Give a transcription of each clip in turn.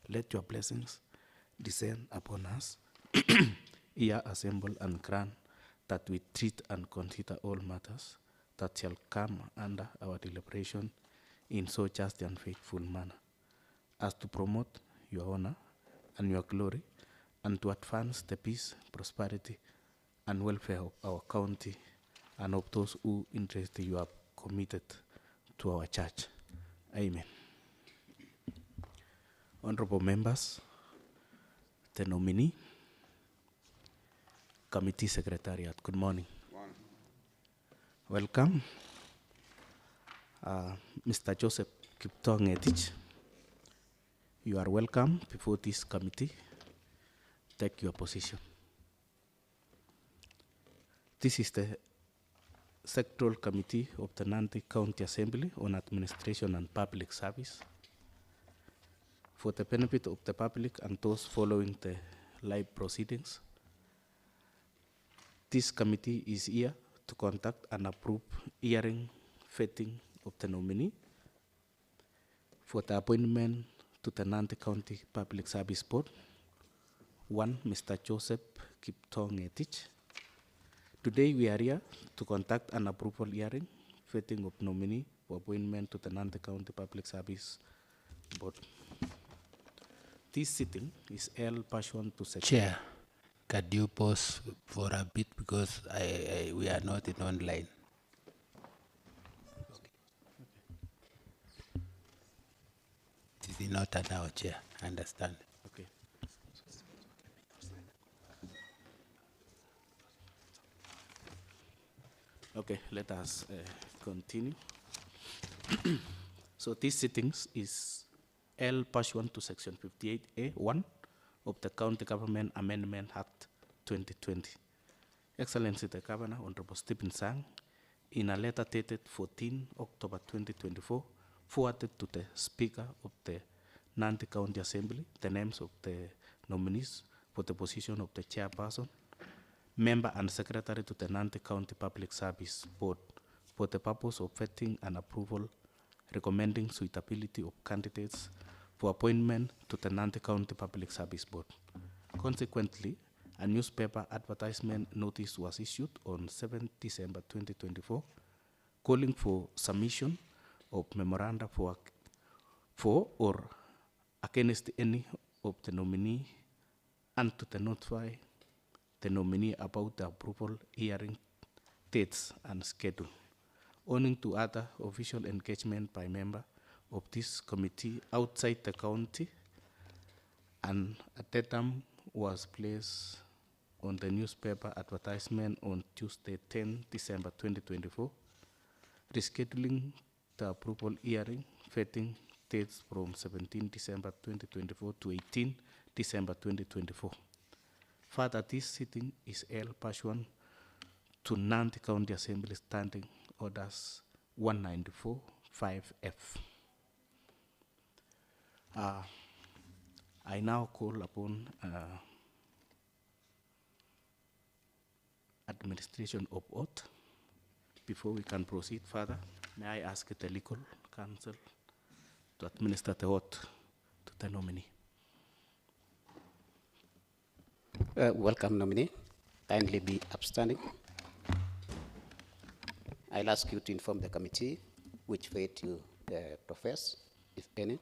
let your blessings descend upon us, here assemble and grant that we treat and consider all matters that shall come under our deliberation in so just and faithful manner, as to promote your honor and your glory, and to advance the peace, prosperity, and welfare of our county and of those who interest you have committed to our church. Amen. Honorable members, the nominee, committee secretariat, good morning. Welcome. Mr. Joseph Kiptoo Ngetich, you are welcome before this committee. Take your position. This is the Sectoral Committee of the Nandi County Assembly on Administration and Public Service. For the benefit of the public and those following the live proceedings, this committee is here to conduct and approve hearing vetting of the nominee for the appointment to the Nandi County Public Service Board. One, Mr. Joseph Kiptoo Ngetich. Today we are here to conduct an approval hearing vetting of nominee for appointment to the Nandi County Public Service Board. This sitting is held pursuant to section. Chair, could you pause for a bit because we are not in online. This is not an hour, Chair, I understand. Okay. Okay, let us continue. So this sittings is held pursuant to section 58A(1) of the County Government Amendment Act 2020. Excellency the Governor, Honorable Stephen Sang, in a letter dated 14 October 2024, forwarded to the Speaker of the Nandi County Assembly the names of the nominees for the position of the chairperson, member and secretary to the Nandi County Public Service Board for the purpose of vetting and approval, recommending suitability of candidates for appointment to the Nandi County Public Service Board. Consequently, a newspaper advertisement notice was issued on 7 December 2024, calling for submission of memoranda for or against any of the nominee and to notify the nominee about the approval hearing dates and schedule. Owing to other official engagement by member of this committee outside the county, and a datum was placed on the newspaper advertisement on Tuesday 10 December 2024, rescheduling the approval hearing vetting dates from 17 December 2024 to 18 December 2024. Further, this sitting is held pursuant to Nandi County Assembly Standing Orders 194-5F. I now call upon administration of oath. Before we can proceed further, may I ask the legal counsel to administer the oath to the nominee. Welcome, nominee. Kindly be upstanding. I'll ask you to inform the committee which faith you profess, if any.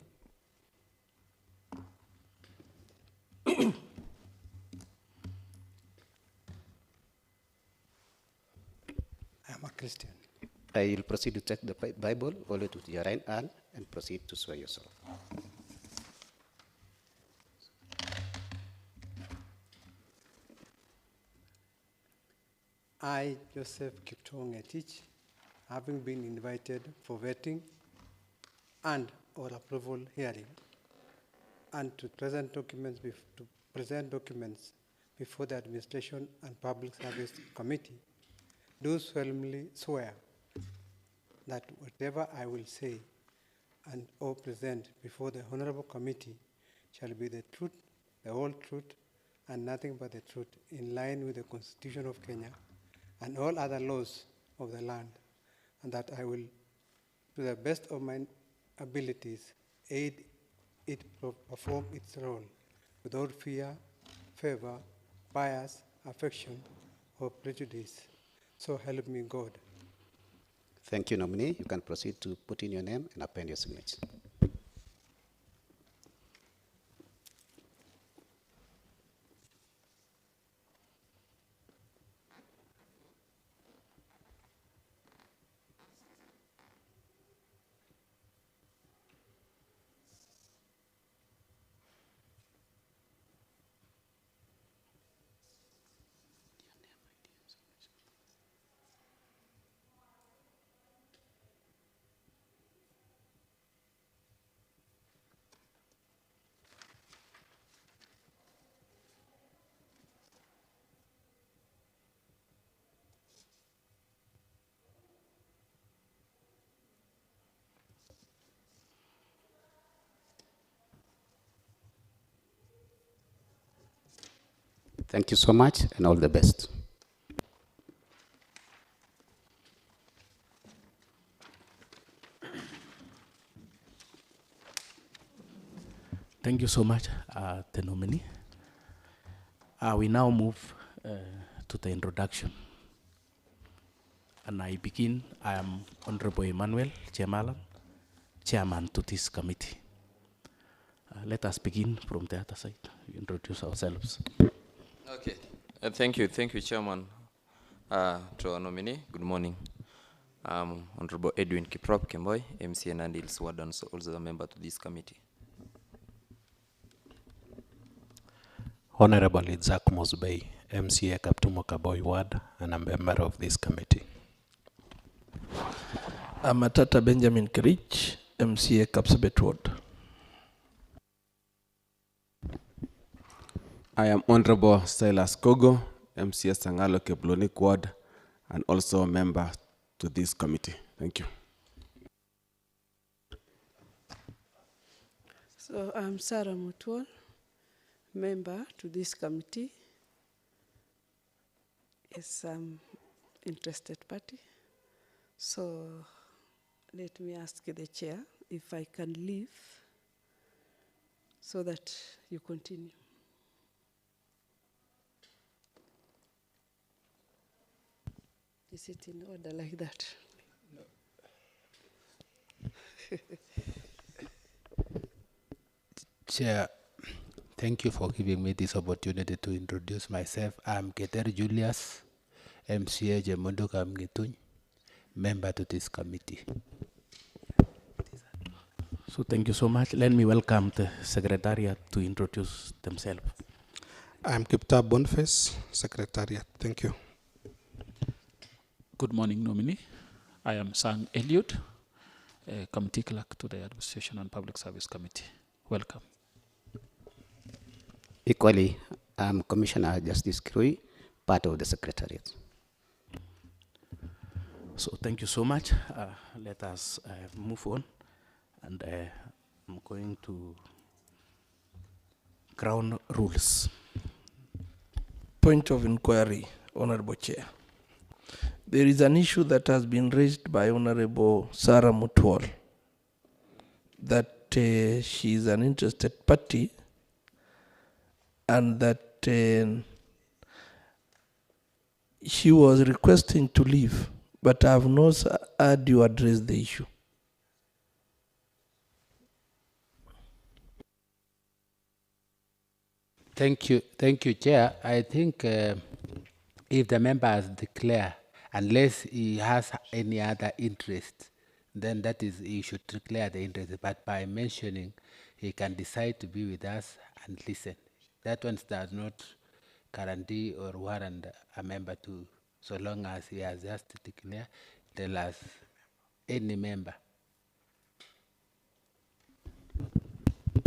I am a Christian. I will proceed to take the Bible, hold it with your right hand, and proceed to swear yourself. I, Joseph Kiptoo Ngetich, having been invited for vetting and or approval hearing, and to present documents before the Administration and Public Service Committee, do solemnly swear that whatever I will say and or present before the Honorable Committee shall be the truth, the whole truth, and nothing but the truth, in line with the Constitution of Kenya and all other laws of the land, and that I will, to the best of my abilities, aid it perform its role without fear, favor, bias, affection, or prejudice. So help me God. Thank you, nominee. You can proceed to put in your name and append your signature. Thank you so much, and all the best. Thank you so much, the nominee. We now move to the introduction. And I begin. I am Honorable Emmanuel Chemalan, Chairman to this committee. Let us begin from the other side. We introduce ourselves. Okay. Thank you, Chairman. To our nominee, good morning. Honorable Edwin Kiprop Kemboy, MCA Nandi, also a member to this committee. Honorable Isaac Mosbey, MCA Kiptoo Ngetich Ward, and a member of this committee. Matata Benjamin Ngetich, MCA Kapsabet Ward. I am Honorable Silas Kogo, MCA Sangalo Keblonik Ward, and also a member to this committee. Thank you. So I'm Sarah Mutual, member to this committee. It's an interested party. So let me ask the chair if I can leave so that you continue. Is it in order like that? No. Chair, thank you for giving me this opportunity to introduce myself. I'm Keter Julius, MCA Jemondo Kamgituny, member to this committee. So thank you so much. Let me welcome the Secretariat to introduce themselves. I'm Kiptoo Boniface, Secretariat. Thank you. Good morning, nominee. I am Sang Eliud, Committee Clerk to the Administration and Public Service Committee. Welcome. Equally, I'm Commissioner Justice Kirui, part of the Secretariat. So thank you so much. Let us move on. And I'm going to ground rules. Point of inquiry, Honorable Chair. There is an issue that has been raised by Honorable Sarah Mutual that she is an interested party and that she was requesting to leave, but I have not heard you address the issue. Thank you, Chair. I think if the member has declared, unless he has any other interest, then that is, he should declare the interest. But by mentioning, he can decide to be with us and listen. That one does not guarantee or warrant a member to, so long as he has just declared, tell us any member.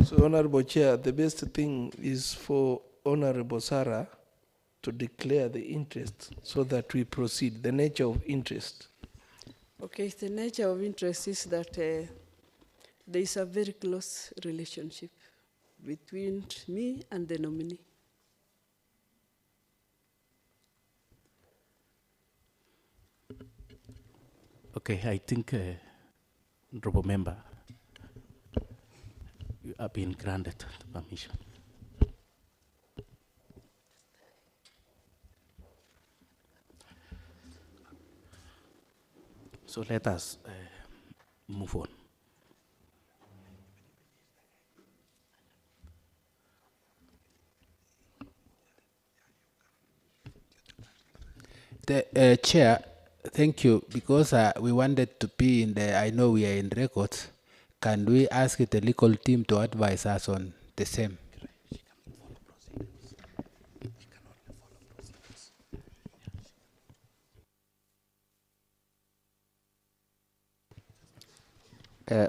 So, Honorable Chair, the best thing is for Honorable Sarah to declare the interest so that we proceed, the nature of interest. Okay, the nature of interest is that there is a very close relationship between me and the nominee. Okay, I think, Honorable Member, been granted the permission. So let us move on. The chair, thank you. Because we wanted to be in the, I know we are in records. Can we ask the legal team to advise us on the same?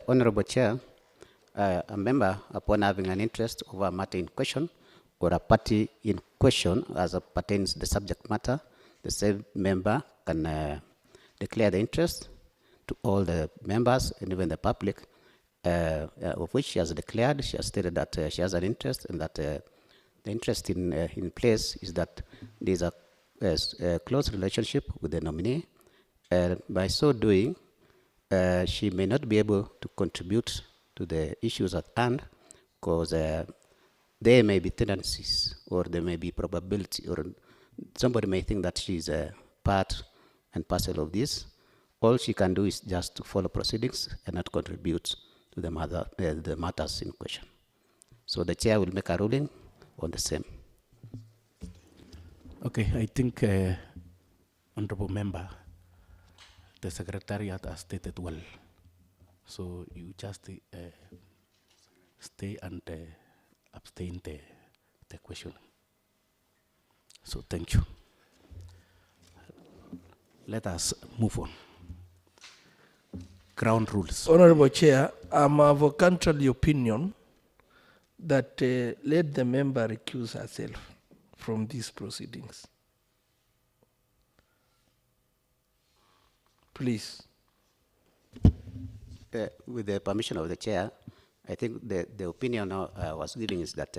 Honorable Chair, a member, upon having an interest over a matter in question or a party in question as it pertains to the subject matter, the same member can declare the interest to all the members and even the public, of which she has declared. She has stated that she has an interest, and that the interest in place is that there is a close relationship with the nominee. By so doing, she may not be able to contribute to the issues at hand, because there may be tendencies, or there may be probability, or somebody may think that she's a part and parcel of this. All she can do is just to follow proceedings and not contribute to the matters in question. So the chair will make a ruling on the same. Okay, I think, Honorable Member, the Secretariat has stated well. So you just stay and abstain the question. So thank you. Let us move on. Ground rules. Honorable Chair, I'm of a contrary opinion that let the member recuse herself from these proceedings. Please. With the permission of the chair, I think the opinion I was giving is that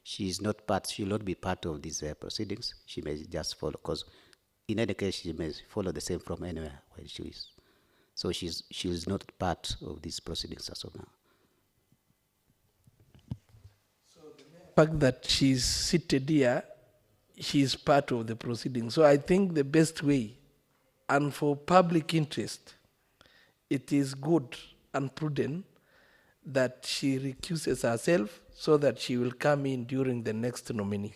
she is not part, she will not be part of these proceedings. She may just follow, because in any case, she may follow the same from anywhere where she is. So she is not part of these proceedings as of now. So the fact that she's seated here, she is part of the proceedings. So I think the best way, and for public interest, it is good and prudent that she recuses herself so that she will come in during the next nominee.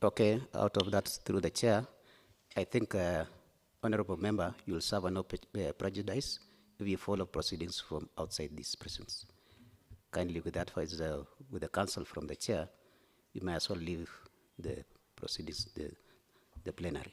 Okay, out of that, through the chair, I think, Honorable Member, you will serve no prejudice if you follow proceedings from outside these prisons. Kindly, with that, with the counsel from the chair, you may as well leave the proceedings, the plenary.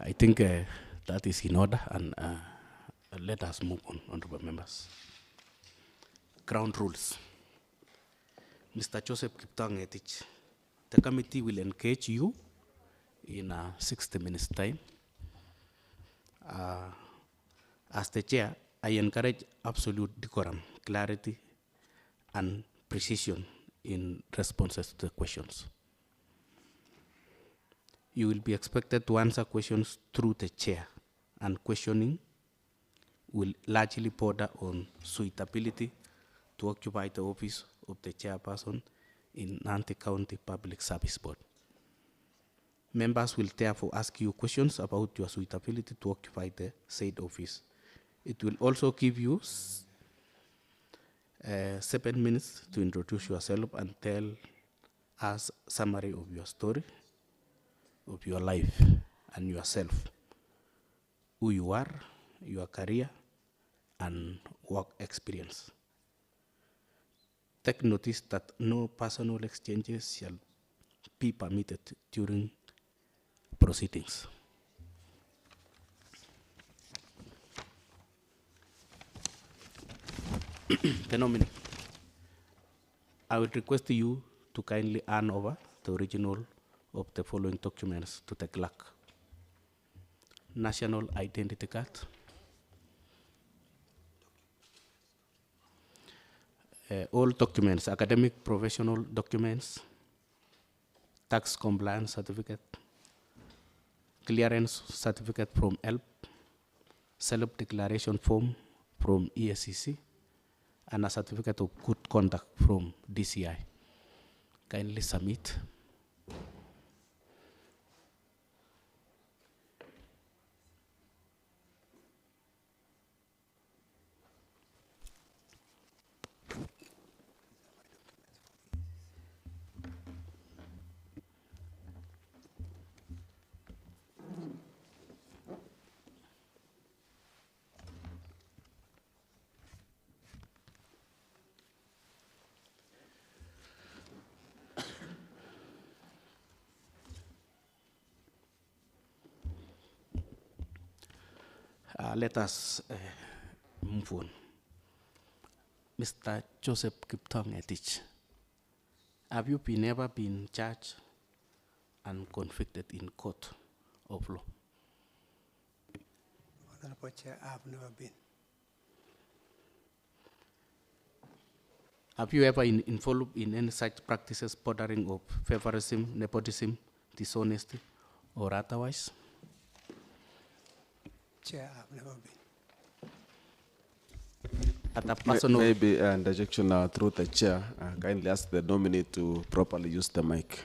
I think that is in order, and let us move on, honorable members. Ground rules. Mr. Joseph Kiptoo Ngetich, the committee will engage you in 60 minutes time. As the chair, I encourage absolute decorum, clarity, and precision in responses to the questions. You will be expected to answer questions through the chair, and questioning will largely border on suitability to occupy the office of the chairperson in Nandi County Public Service Board. Members will therefore ask you questions about your suitability to occupy the said office. It will also give you 7 minutes to introduce yourself and tell us a summary of your story, of your life and yourself, who you are, your career, and work experience. Take notice that no personal exchanges shall be permitted during proceedings. the nominee, I would request you to kindly hand over the original of the following documents to the clerk. National identity card, all documents, academic, professional documents, tax compliance certificate, clearance certificate from HELP, self-declaration form from ESCC, and a certificate of good conduct from DCI. Kindly submit. Let us move on. Mr. Joseph Kiptoo Ngetich, have you ever been charged and convicted in court of law? Honorable Chair, I have never been. Have you ever involved in any such practices bordering of favorism, nepotism, dishonesty, or otherwise? Chair, I have never been. At a personal, Maybe an interjection through the chair. Kindly ask the nominee to properly use the mic.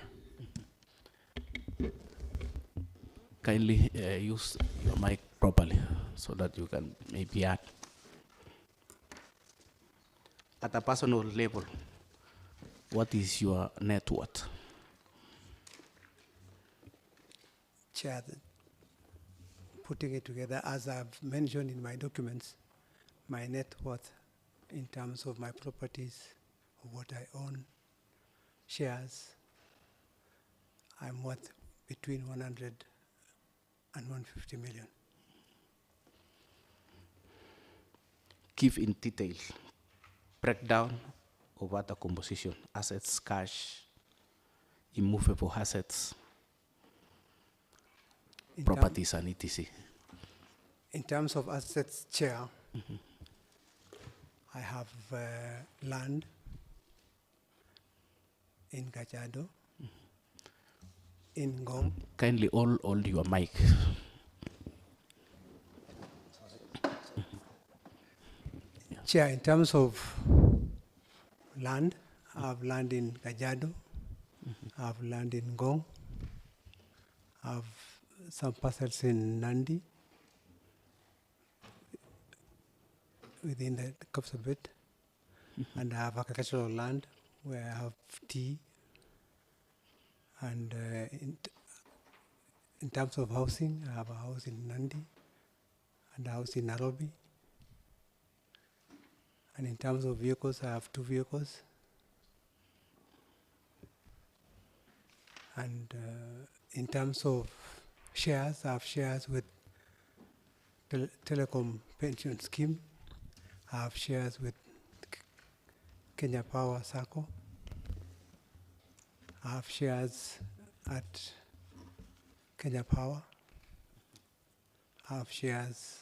kindly use your mic properly so that you can maybe add. At a personal level, what is your net worth? Chair, putting it together, as I've mentioned in my documents, my net worth in terms of my properties, of what I own, shares, I'm worth between 100 and 150 million. Give in detail breakdown of what the composition, assets, cash, immovable assets, properties and etc. In terms of assets, Chair, I have land in Gajado, in Ngong. Kindly hold your mic. Chair, in terms of land, I have land in Gajado, I have land in Ngong, I have some parcels in Nandi, within the Kapsabet, and I have agricultural land where I have tea, and in terms of housing, I have a house in Nandi and a house in Nairobi. And in terms of vehicles, I have 2 vehicles. And in terms of shares, I have shares with Telecom Pension Scheme. I have shares with Kenya Power Sacco. I have shares at Kenya Power. I have shares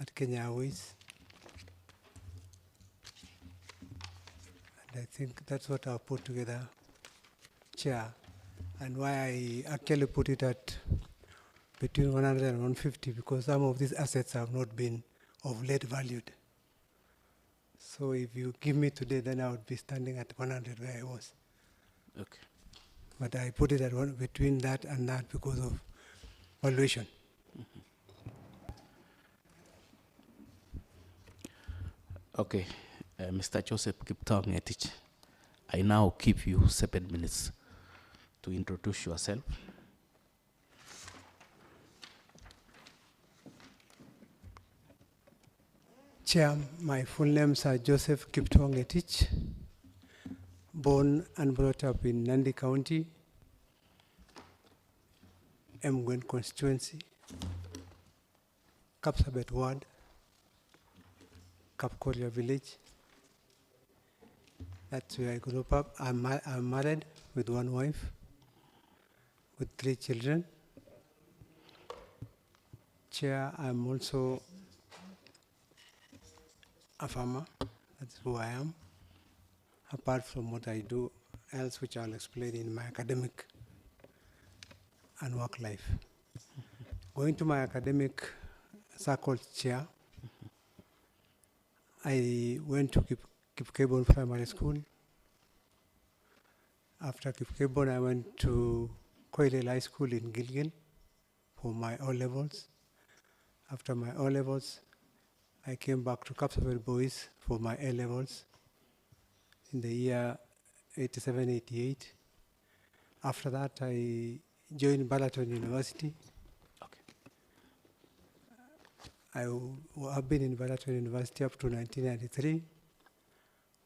at Kenya Airways. And I think that's what I'll put together, Chair. And why I actually put it at between 100 and 150, because some of these assets have not been of late valued. So if you give me today, then I would be standing at 100 where I was. Okay. But I put it at between that and that because of valuation. Okay, Mr. Joseph Kiptoo Ngetich, I now give you 7 minutes to introduce yourself. Chair, my full names are Joseph Kiptoo Ngetich, born and brought up in Nandi County, Mgwen constituency, Kapsabet ward, Kapkoria village, That's where I grew up. I'm married with one wife, with 3 children. Chair, I'm also a farmer. That's who I am. Apart from what I do else, which I'll explain in my academic and work life. Going to my academic circle chair, I went to Kiptoo Primary School. After Kiptoo, I went to Koilel High School in Gilgil for my O-levels. After my O-levels, I came back to Kapsabel Boys for my A-levels in the year 87-88. After that, I joined Balaton University. I have been in Balaton University up to 1993,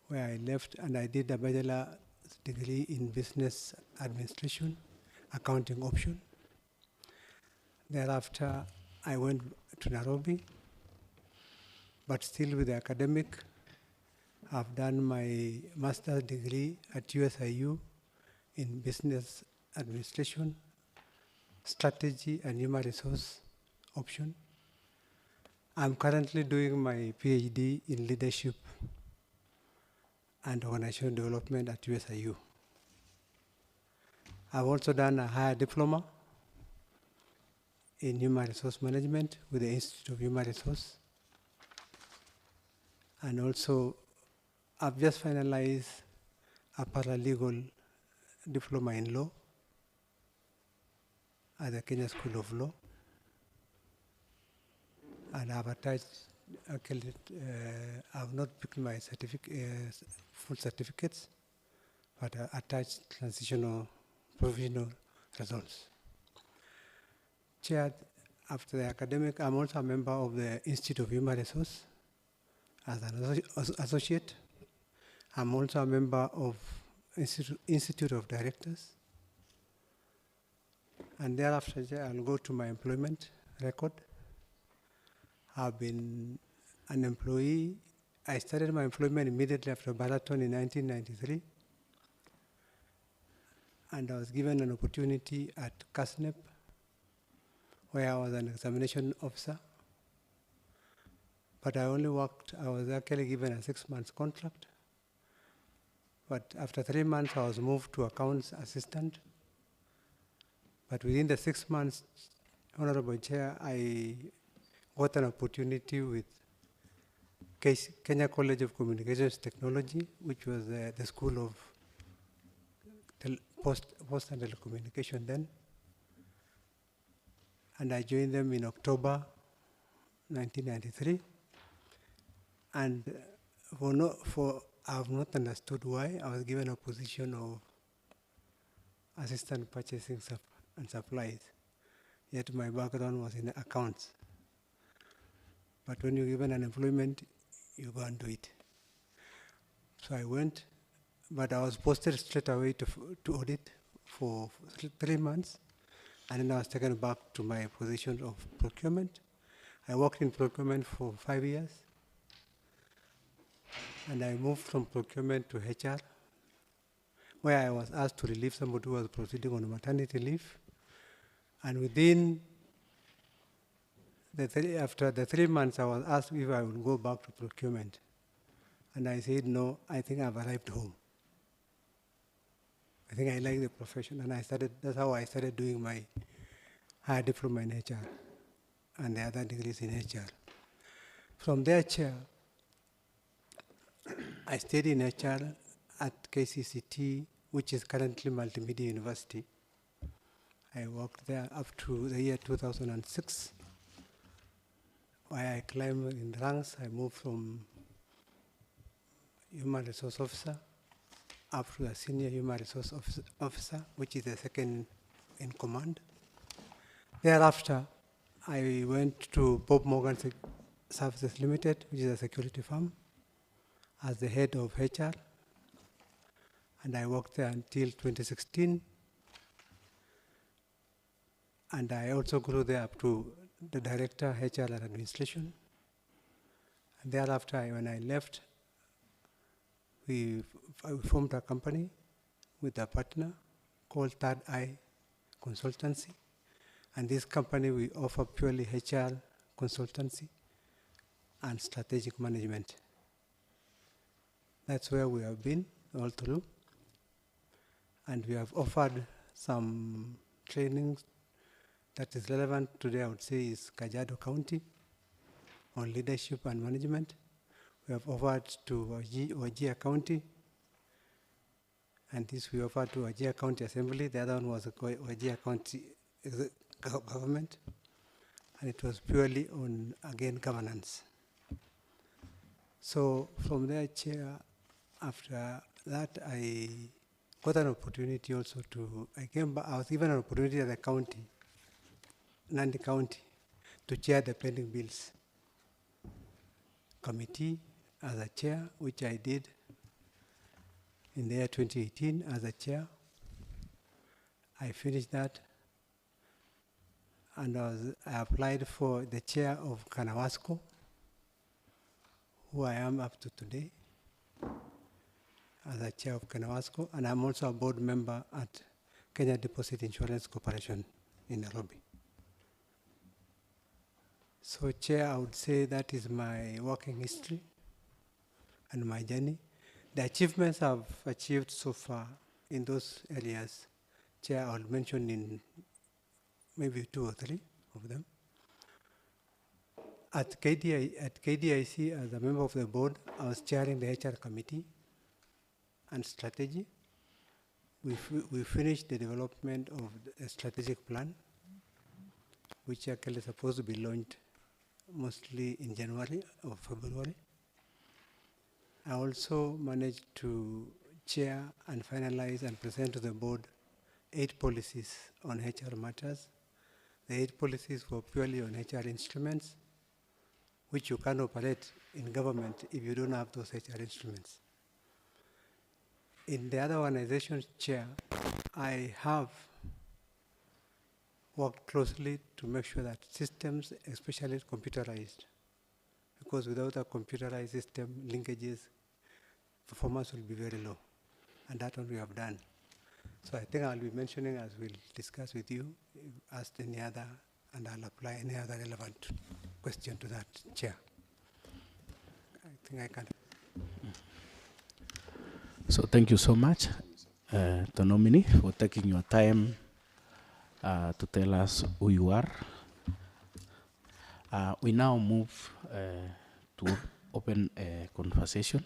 where I left and I did a bachelor's degree in business administration, accounting option. Thereafter, I went to Nairobi, but still with the academic. I've done my master's degree at USIU in business administration, strategy and human resource option. I'm currently doing my PhD in leadership and organizational development at USIU. I've also done a higher diploma in human resource management with the Institute of Human Resource. And also, I've just finalized a paralegal diploma in law at the Kenya School of Law. And I've attached, I've not picked my full certificates, but I attached transitional provisional results. Chair, after the academic, I'm also a member of the Institute of Human Resource as an associate. I'm also a member of Institute of Directors. And thereafter, I'll go to my employment record. I've been an employee. I started my employment immediately after Balaton in 1993. And I was given an opportunity at CASNEP, where I was an examination officer. But I was actually given a 6-month contract. But after 3 months, I was moved to accounts assistant. But within the 6 months, Honorable Chair, I got an opportunity with Kenya College of Communications Technology, which was the school of post and telecommunication then. And I joined them in October 1993. And I have not understood why I was given a position of assistant purchasing and supplies. Yet my background was in accounts. But when you're given an employment, you go and do it. So I went, but I was posted straight away to audit for 3 months. And then I was taken back to my position of procurement. I worked in procurement for 5 years. And I moved from procurement to HR, where I was asked to relieve somebody who was proceeding on maternity leave. And within after the 3 months, I was asked if I would go back to procurement. And I said, no, I think I've arrived home. I think I like the profession. And that's how I started doing my higher diploma in HR and the other degrees in HR. From there, Chair, I stayed in HR at KCCT, which is currently Multimedia University. I worked there up to the year 2006. Where I climbed in ranks, I moved from human resource officer up to a senior human resource officer, which is the second in command. Thereafter, I went to Bob Morgan Services Limited, which is a security firm, as the head of HR. And I worked there until 2016. And I also grew there up to the director, HR and administration. And thereafter, when I left, we formed a company with a partner called Third Eye Consultancy. And this company, we offer purely HR consultancy and strategic management. That's where we have been all through. And we have offered some trainings that is relevant today, I would say, is Kajiado County on leadership and management. We have offered to Wajir County, and this we offered to Wajir County Assembly. The other one was Wajir County government, and it was purely on, again, governance. So from there, Chair, after that, I got an opportunity also to, I was given an opportunity at the county, Nandi County, to chair the pending bills committee as a chair, which I did in the year 2018 as a chair. I finished that, and I applied for the chair of Kanawasco, who I am up to today as a chair of Kanawasco, and I'm also a board member at Kenya Deposit Insurance Corporation in Nairobi. So, Chair, I would say that is my working history and my journey. The achievements I've achieved so far in those areas, Chair, I'll mention in maybe 2 or 3 of them. At KDIC, as a member of the board, I was chairing the HR committee and strategy. We finished the development of a strategic plan, which actually is supposed to be launched mostly in January or February. I also managed to chair and finalize and present to the board 8 policies on HR matters. The 8 policies were purely on HR instruments, which you can't operate in government if you don't have those HR instruments. In the other organization's chair, I have worked closely to make sure that systems, especially computerized, because without a computerized system, linkages, performance will be very low. And that one we have done. So I think I'll be mentioning, as we'll discuss with you, ask any other, and I'll apply any other relevant question to that, Chair. I think I can. So thank you so much, the nominee, for taking your time to tell us who you are. We now move to open a conversation,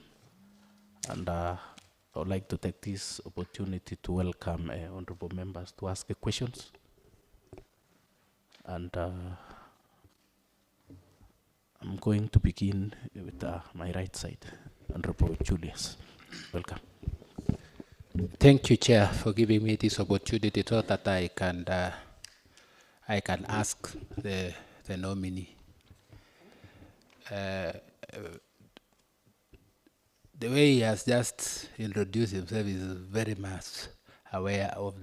and I would like to take this opportunity to welcome honorable members to ask questions. And I'm going to begin with my right side, Honorable Julius. Welcome. Thank you, Chair, for giving me this opportunity so that I can ask the nominee. The way he has just introduced himself is very much aware of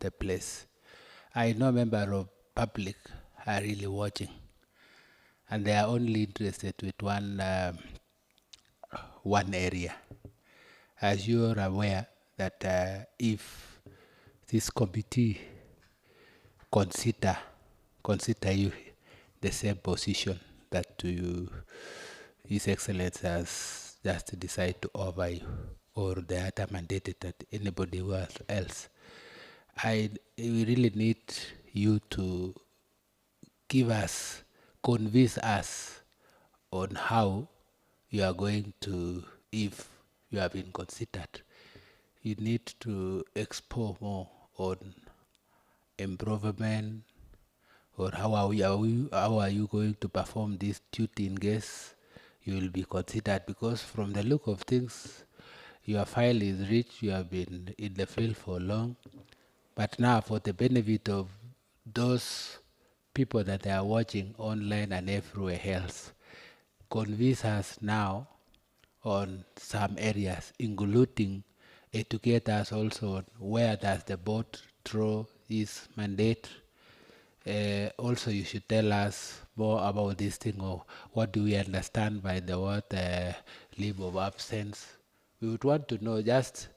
the place. I know members of public are really watching, and they are only interested with one area. As you are aware that if this committee consider you the same position that His Excellency has just decided to offer you, or the other mandated that anybody else, we really need you to convince us on how you are going to, if you have been considered, you need to explore more on improvement, or how are you going to perform this duty in case you will be considered, because from the look of things, your file is rich, you have been in the field for long, but now for the benefit of those people that are watching online and everywhere else, convince us now on some areas, including educate us also on where does the board throw its mandate. Also, you should tell us more about this thing, or what do we understand by the word leave of absence, we would want to know, just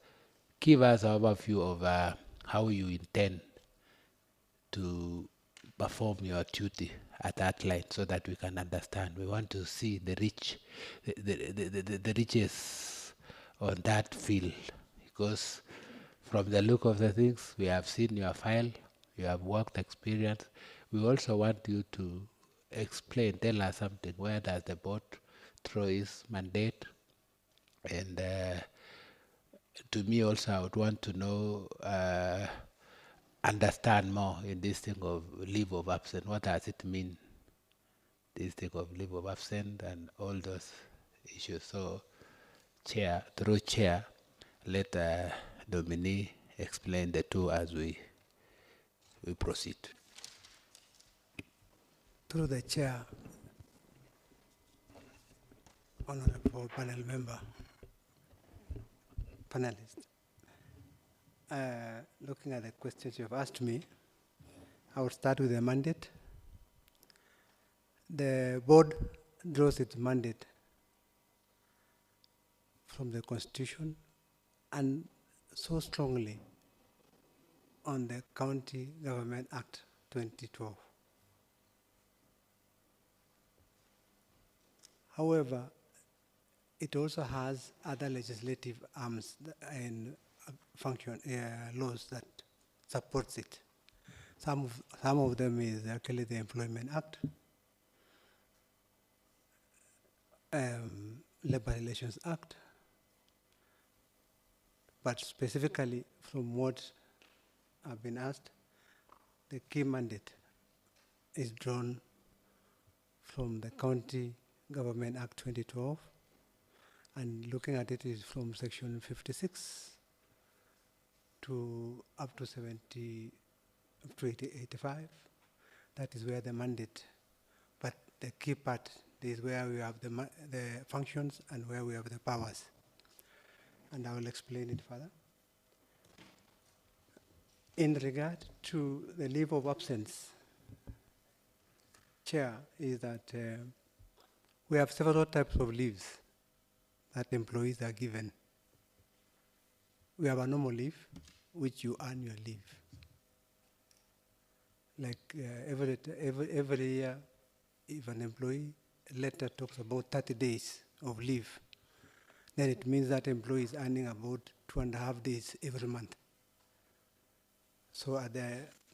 give us an overview of how you intend to perform your duty at that line so that we can understand. We want to see the riches on that field, because from the look of the things, we have seen your file, you have worked experience. We also want you to explain, tell us something. Where does the board throw its mandate? And to me also, I would want to know, understand more in this thing of leave of absence. What does it mean, this thing of leave of absence and all those issues? So, Chair, through Chair, let Nominee explain the two as we proceed. Through the Chair, Honorable panel member, panelists, looking at the questions you have asked me, I will start with the mandate. The board draws its mandate from the Constitution and so strongly on the County Government Act 2012. However, it also has other legislative arms and laws that supports it. Some of them is actually the Employment Act, Labor Relations Act, but specifically from what I've been asked, the key mandate is drawn from the County Government Act 2012, and looking at it is from section 56 to up to 85. That is where the mandate, but the key part is where we have the functions and where we have the powers. And I will explain it further. In regard to the leave of absence, Chair, is that we have several types of leaves that employees are given. We have a normal leave, which you earn your leave. Like every year, if an employee letter talks about 30 days of leave, then it means that employee is earning about 2.5 days every month. So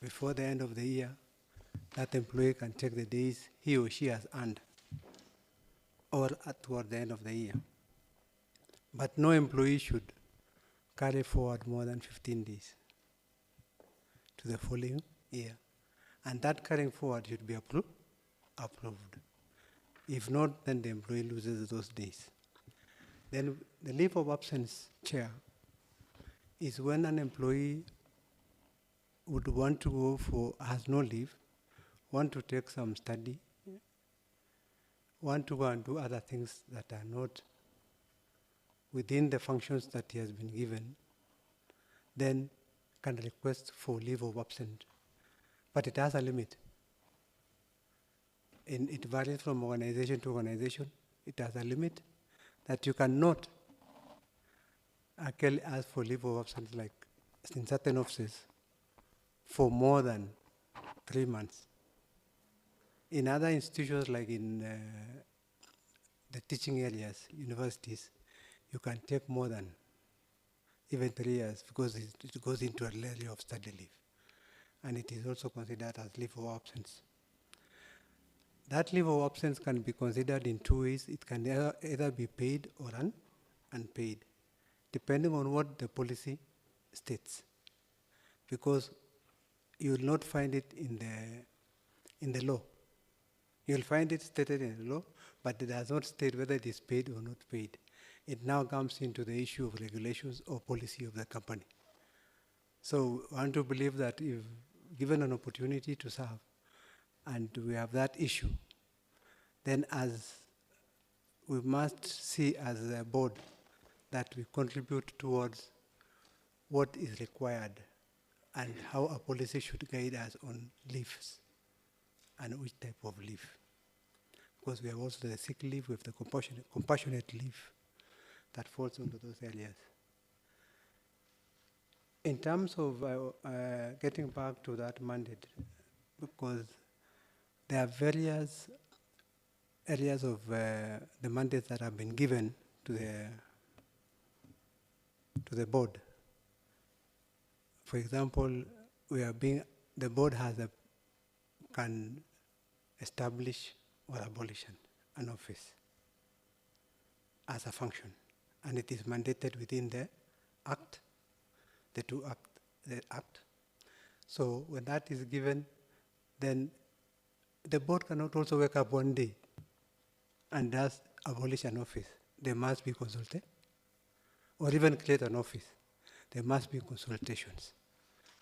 before the end of the year, that employee can take the days he or she has earned, or toward the end of the year. But no employee should carry forward more than 15 days to the following year. And that carrying forward should be approved. If not, then the employee loses those days. Then the leave of absence, Chair, is when an employee would want to go has no leave, want to take some study, want to go and do other things that are not within the functions that he has been given, then can request for leave of absence. But it has a limit. It varies from organization to organization. It has a limit that you cannot actually ask for leave of absence, like in certain offices, for more than 3 months. In other institutions, like in the teaching areas, universities, you can take more than even 3 years because it goes into a area of study leave. And it is also considered as leave of absence. That leave of absence can be considered in 2 ways. It can either be paid or unpaid, depending on what the policy states. Because you will not find it in the law. You will find it stated in the law, but it does not state whether it is paid or not paid. It now comes into the issue of regulations or policy of the company. So I want to believe that if given an opportunity to serve, and we have that issue, then as we must see as a board that we contribute towards what is required and how a policy should guide us on leaves and which type of leave. Because we have also the sick leave, we have the compassionate leave that falls into those areas. In terms of getting back to that mandate, because there are various areas of the mandates that have been given to the board. For example, the board can establish or abolish an office as a function, and it is mandated within the Act, the Act. So when that is given, then the board cannot also wake up one day and just abolish an office. They must be consulted, or even create an office. There must be consultations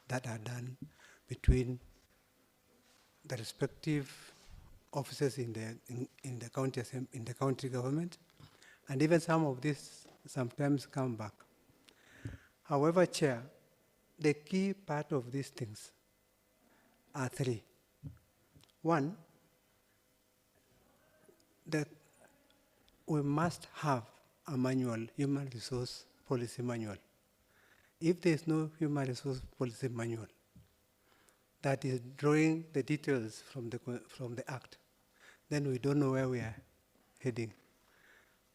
that are done between the respective offices in the county government, and even some of these sometimes come back. However, Chair, the key part of these things are three. One, that we must have a manual, human resource policy manual. If there is no human resource policy manual that is drawing the details from the Act, then we don't know where we are heading.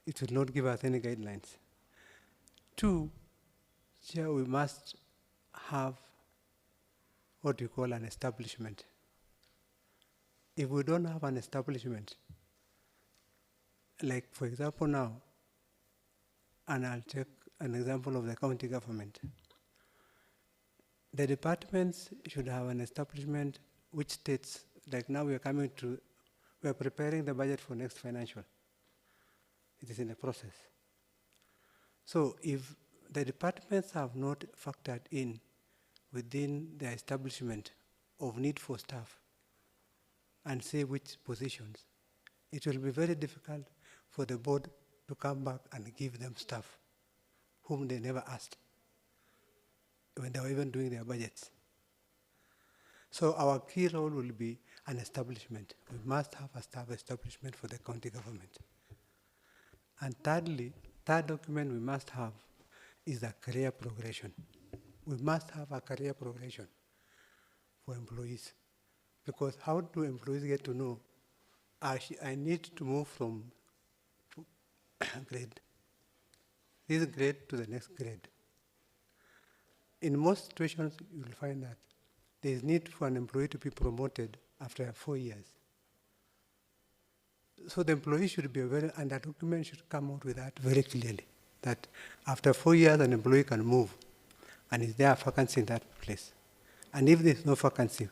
It will not give us any guidelines. Two, Chair, we must have what we call an establishment. If we don't have an establishment, like for example now, and I'll take an example of the county government, the departments should have an establishment which states, like now we are preparing the budget for next financial. It is in a process. So if the departments have not factored in within their establishment of need for staff and say which positions, it will be very difficult for the board to come back and give them staff whom they never asked when they were even doing their budgets. So our key role will be an establishment. We must have a staff establishment for the county government. And thirdly, third document we must have is a career progression. We must have a career progression for employees. Because how do employees get to know, I need to move from this grade to the next grade? In most situations, you will find that there is need for an employee to be promoted after 4 years. So the employee should be aware, and that document should come out with that very clearly, that after 4 years, an employee can move, and is there a vacancy in that place? And if there's no vacancy,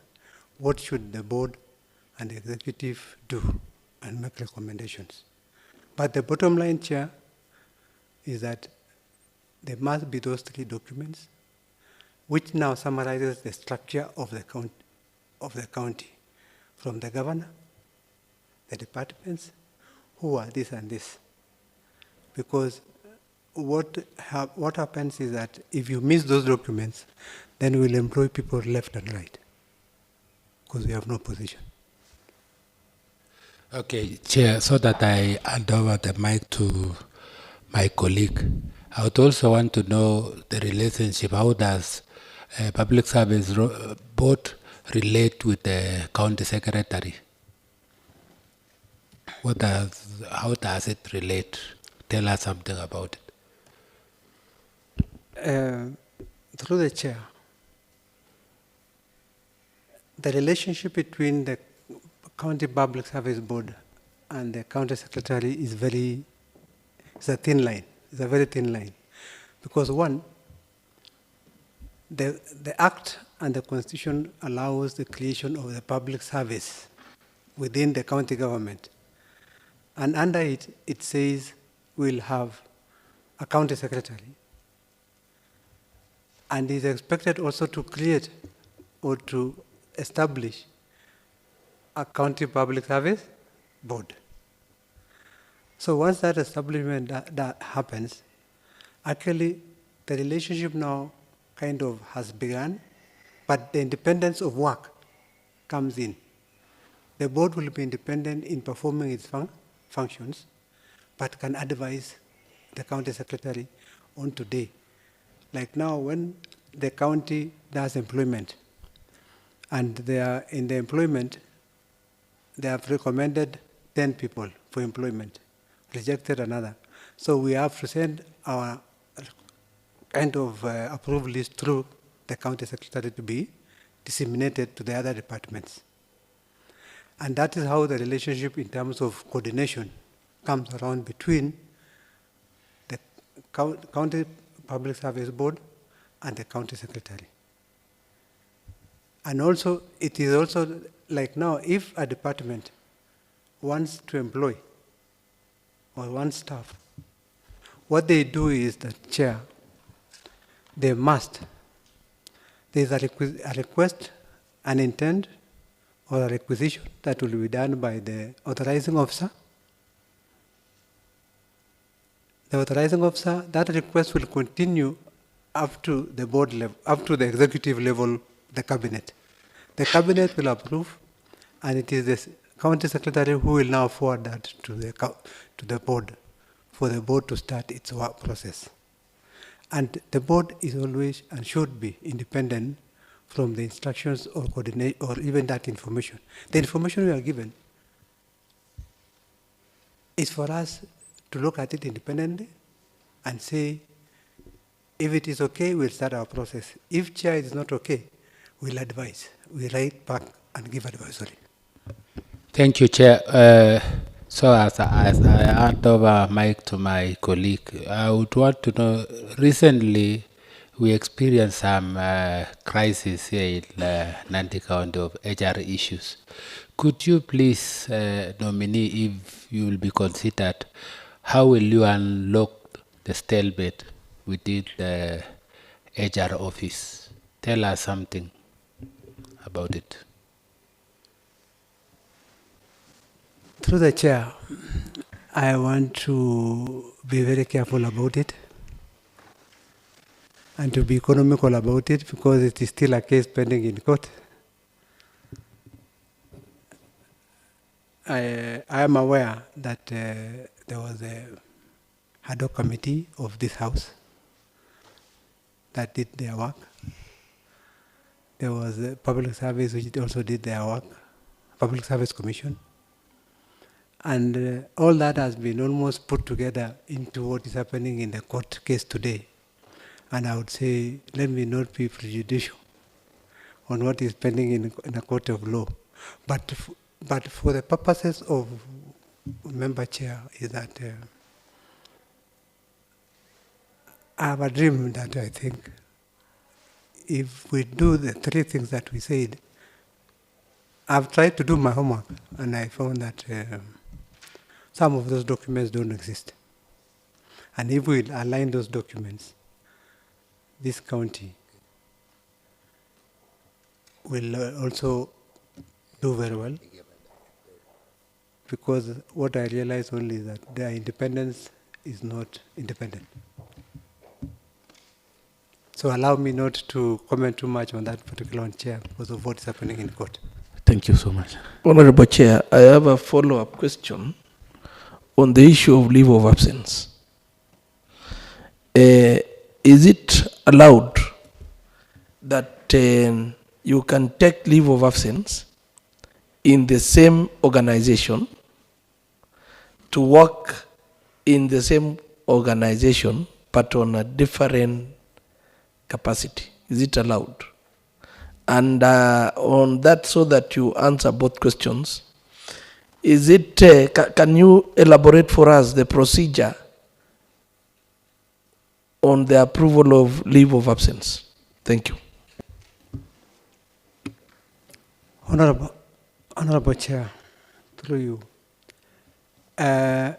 what should the board and the executive do and make recommendations? But the bottom line, Chair, is that there must be those three documents, which now summarizes the structure of the county, from the governor, the departments, who are this and this. Because what happens is that if you miss those documents, then we'll employ people left and right, because we have no position. Okay, Chair, so that I hand over the mic to my colleague, I would also want to know the relationship. How does Public Service Board relate with the County Secretary? How does it relate? Tell us something about it. Through the Chair, the relationship between the County Public Service Board and the County Secretary is it's a thin line. It's a very thin line. Because one, the Act and the Constitution allows the creation of the public service within the county government. And under it, it says we'll have a county secretary. And is expected also to create or to establish a county public service board. So once that establishment that happens, actually the relationship now kind of has begun, but the independence of work comes in. The board will be independent in performing its functions, but can advise the county secretary on today. Like now, when the county does employment, and they are in the employment, they have recommended 10 people for employment, rejected another. So we have to send our kind of approval list through the county secretary to be disseminated to the other departments. And that is how the relationship in terms of coordination comes around between the county public service board and the county secretary. And also, it is also like now, if a department wants to employ or wants staff, what they do is that, Chair, they must, there's a request, an intent, or a requisition that will be done by the authorizing officer. The authorizing officer, that request will continue up to the board level, up to the executive level, the cabinet. The cabinet will approve, and it is the county secretary who will now forward that to the board, for the board to start its work process. And the board is always and should be independent from the instructions or coordinate or even that information. The information we are given is for us to look at it independently and say, if it is okay, we'll start our process. If chair is not okay, we'll advise. We write back and give advisory. Thank you, Chair. So as I hand over mic to my colleague, I would want to know, recently we experienced some crisis here in Nandi County of HR issues. Could you please, nominee, if you will be considered, how will you unlock the stalemate within the HR office? Tell us something about it. Through the chair, I want to be very careful about it and to be economical about it, because it is still a case pending in court. I am aware that there was a ad hoc committee of this house that did their work. There was a public service which also did their work, Public Service Commission. And all that has been almost put together into what is happening in the court case today. And I would say, let me not be prejudicial on what is pending in a court of law. But for the purposes of member chair, is that I have a dream that I think if we do the three things that we said, I've tried to do my homework, and I found that some of those documents don't exist. And if we align those documents, this county will also do very well. Because what I realize only is that their independence is not independent. So allow me not to comment too much on that particular one, Chair, because of what is happening in court. Thank you so much. Honorable Chair, I have a follow-up question on the issue of leave of absence. Is it allowed that you can take leave of absence in the same organization to work in the same organization but on a different capacity? Is it allowed? And on that, so that you answer both questions, is it, can you elaborate for us the procedure on the approval of leave of absence? Thank you. Honorable Chair, through you. The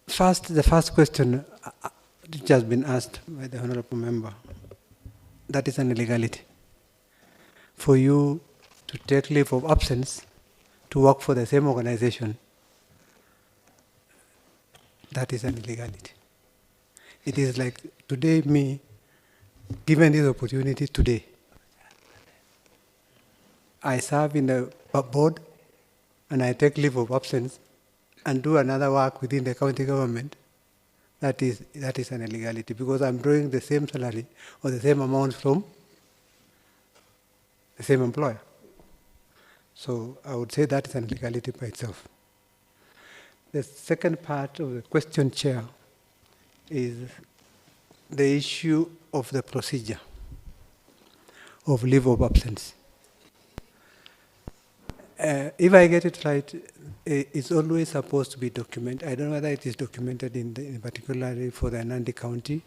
first question which has been asked by the honorable member, that is an illegality. For you to take leave of absence to work for the same organization, that is an illegality. It is like today, me, given this opportunity today, I serve in the board and I take leave of absence and do another work within the county government. that is an illegality, because I'm drawing the same salary or the same amount from the same employer. So I would say that is an illegality by itself. The second part of the question, Chair, is the issue of the procedure of leave of absence. If I get it right, it's always supposed to be documented. I don't know whether it is documented in particularly for the Nandi County,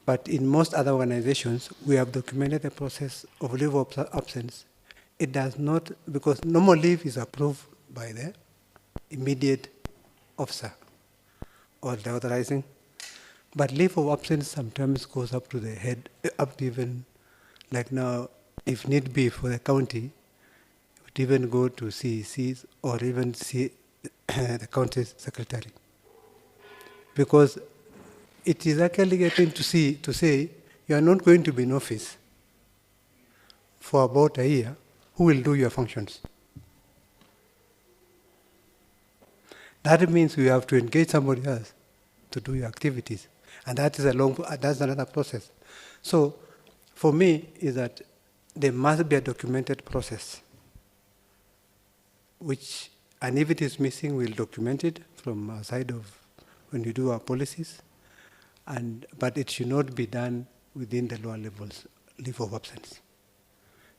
but in most other organizations, we have documented the process of leave of absence. It does not, because normal leave is approved by the immediate officer or the authorizing, but leave of absence sometimes goes up to the head, up to even, like now, if need be for the county, it would even go to CECs or even see the county secretary. Because it is actually getting to say, you are not going to be in office for about a year. Who will do your functions? That means you have to engage somebody else to do your activities. And that is that's another process. So for me is that there must be a documented process, and if it is missing, we'll document it from our side of when we do our policies, but it should not be done within the lower levels, leave of absence.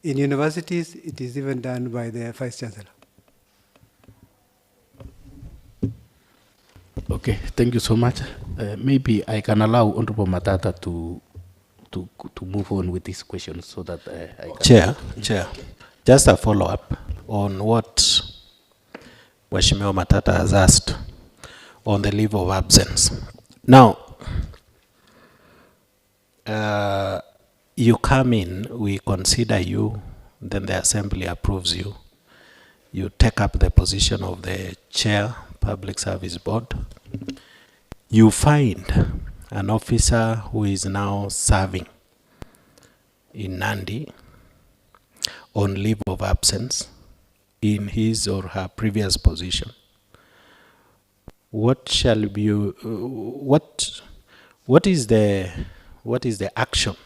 In universities, it is even done by the Vice Chancellor. Okay, thank you so much. Maybe I can allow Honorable Matata to move on with this question so that I can... Chair, just a follow-up on what Mheshimiwa Matata has asked on the leave of absence. Now, you come in, we consider you, then the assembly approves you. You take up the position of the chair, Public Service Board. You find an officer who is now serving in Nandi on leave of absence in his or her previous position. What shall be what is the action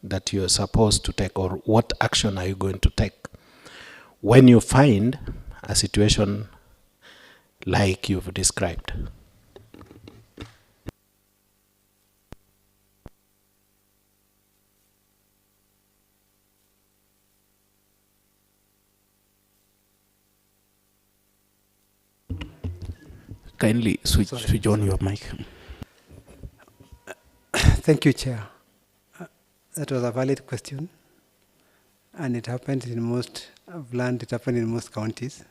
that you are supposed to take, or what action are you going to take when you find a situation like you've described? Kindly switch on your mic. Thank you, Chair. That was a valid question, and it happened in most, I've learned it happened in most counties.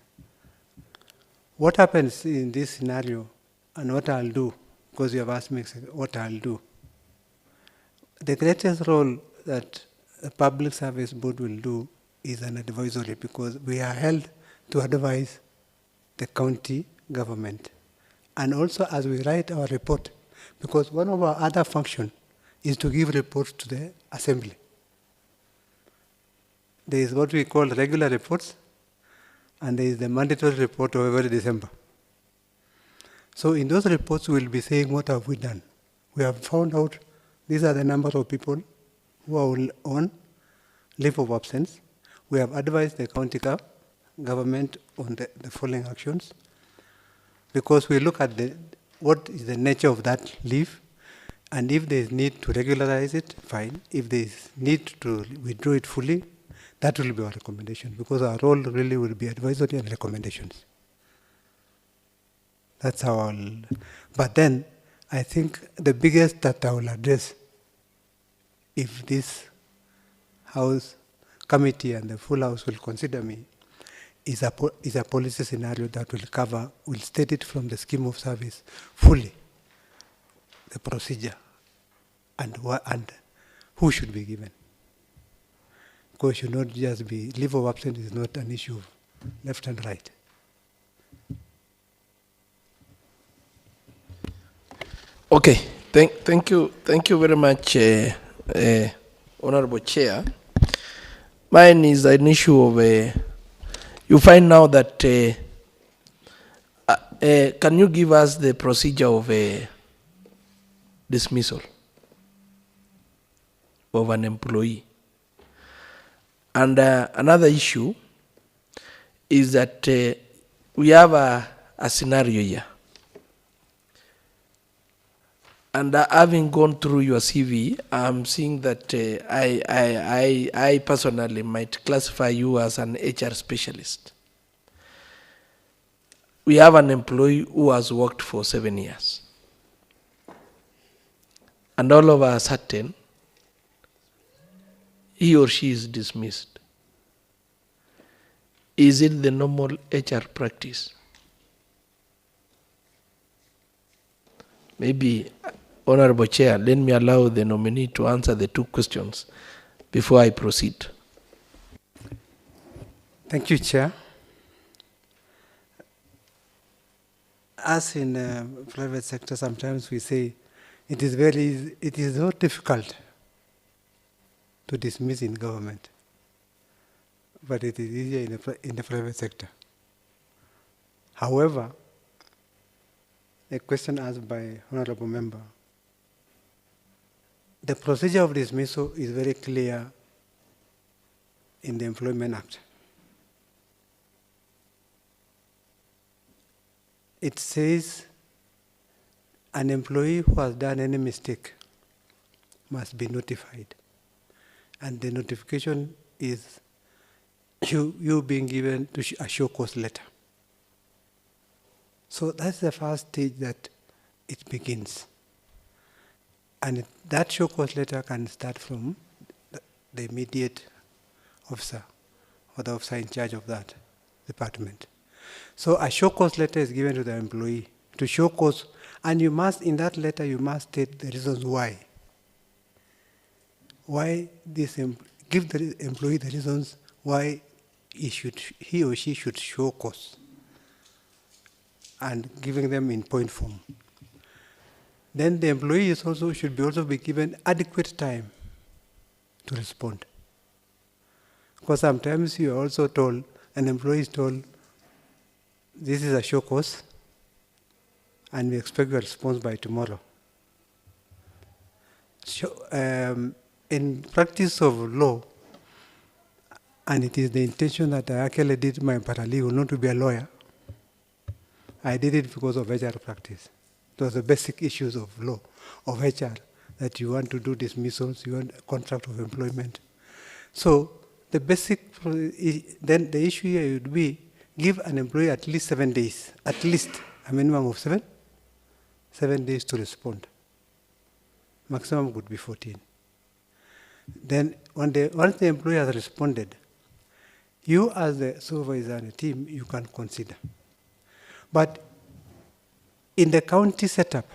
What happens in this scenario, and what I'll do, because you have asked me what I'll do. The greatest role that the Public Service Board will do is an advisory, because we are held to advise the county government. And also as we write our report, because one of our other functions is to give reports to the assembly. There is what we call regular reports, and there is the mandatory report of every December. So in those reports, we will be saying, what have we done? We have found out these are the number of people who are on leave of absence. We have advised the county government on the following actions, because we look at what is the nature of that leave, and if there is need to regularize it, fine. If there is need to withdraw it fully, that will be our recommendation, because our role really will be advisory and recommendations. That's how I'll... But then, I think the biggest that I will address, if this House committee and the full House will consider me, is a policy scenario that will state it from the scheme of service fully, the procedure, and who should be given. Because it should not just be, leave of absence is not an issue of left and right. Okay, thank you very much, Honorable Chair. Mine is an issue of, you find now that, can you give us the procedure of dismissal of an employee. And another issue is that we have a scenario here. And having gone through your CV, I'm seeing that I personally might classify you as an HR specialist. We have an employee who has worked for 7 years. And all of a sudden, he or she is dismissed. Is it the normal HR practice? Maybe, Honorable Chair, let me allow the nominee to answer the two questions before I proceed. Thank you, Chair. As in private sector, sometimes we say it is not difficult to dismiss in government, but it is easier in the private sector. However, a question asked by honorable member, the procedure of dismissal is very clear in the Employment Act. It says an employee who has done any mistake must be notified. And the notification is you being given a show cause letter. So that's the first stage that it begins. And that show cause letter can start from the immediate officer or the officer in charge of that department. So a show cause letter is given to the employee to show cause, and you must, in that letter, you must state the reasons why. Why this, give the employee the reasons why he or she should show cause, and giving them in point form. Then the employee should also be given adequate time to respond. Because sometimes you are also told, an employee is told, this is a show cause, and we expect your response by tomorrow. So, in practice of law, and it is the intention that I actually did my paralegal, not to be a lawyer. I did it because of HR practice. It was the basic issues of law, of HR, that you want to do dismissals, you want a contract of employment. So the basic, then the issue here would be, give an employee at least 7 days, at least a minimum of 7 days to respond. Maximum would be 14. Then once the employee has responded, you as the supervisor and the team, you can consider. But in the county setup,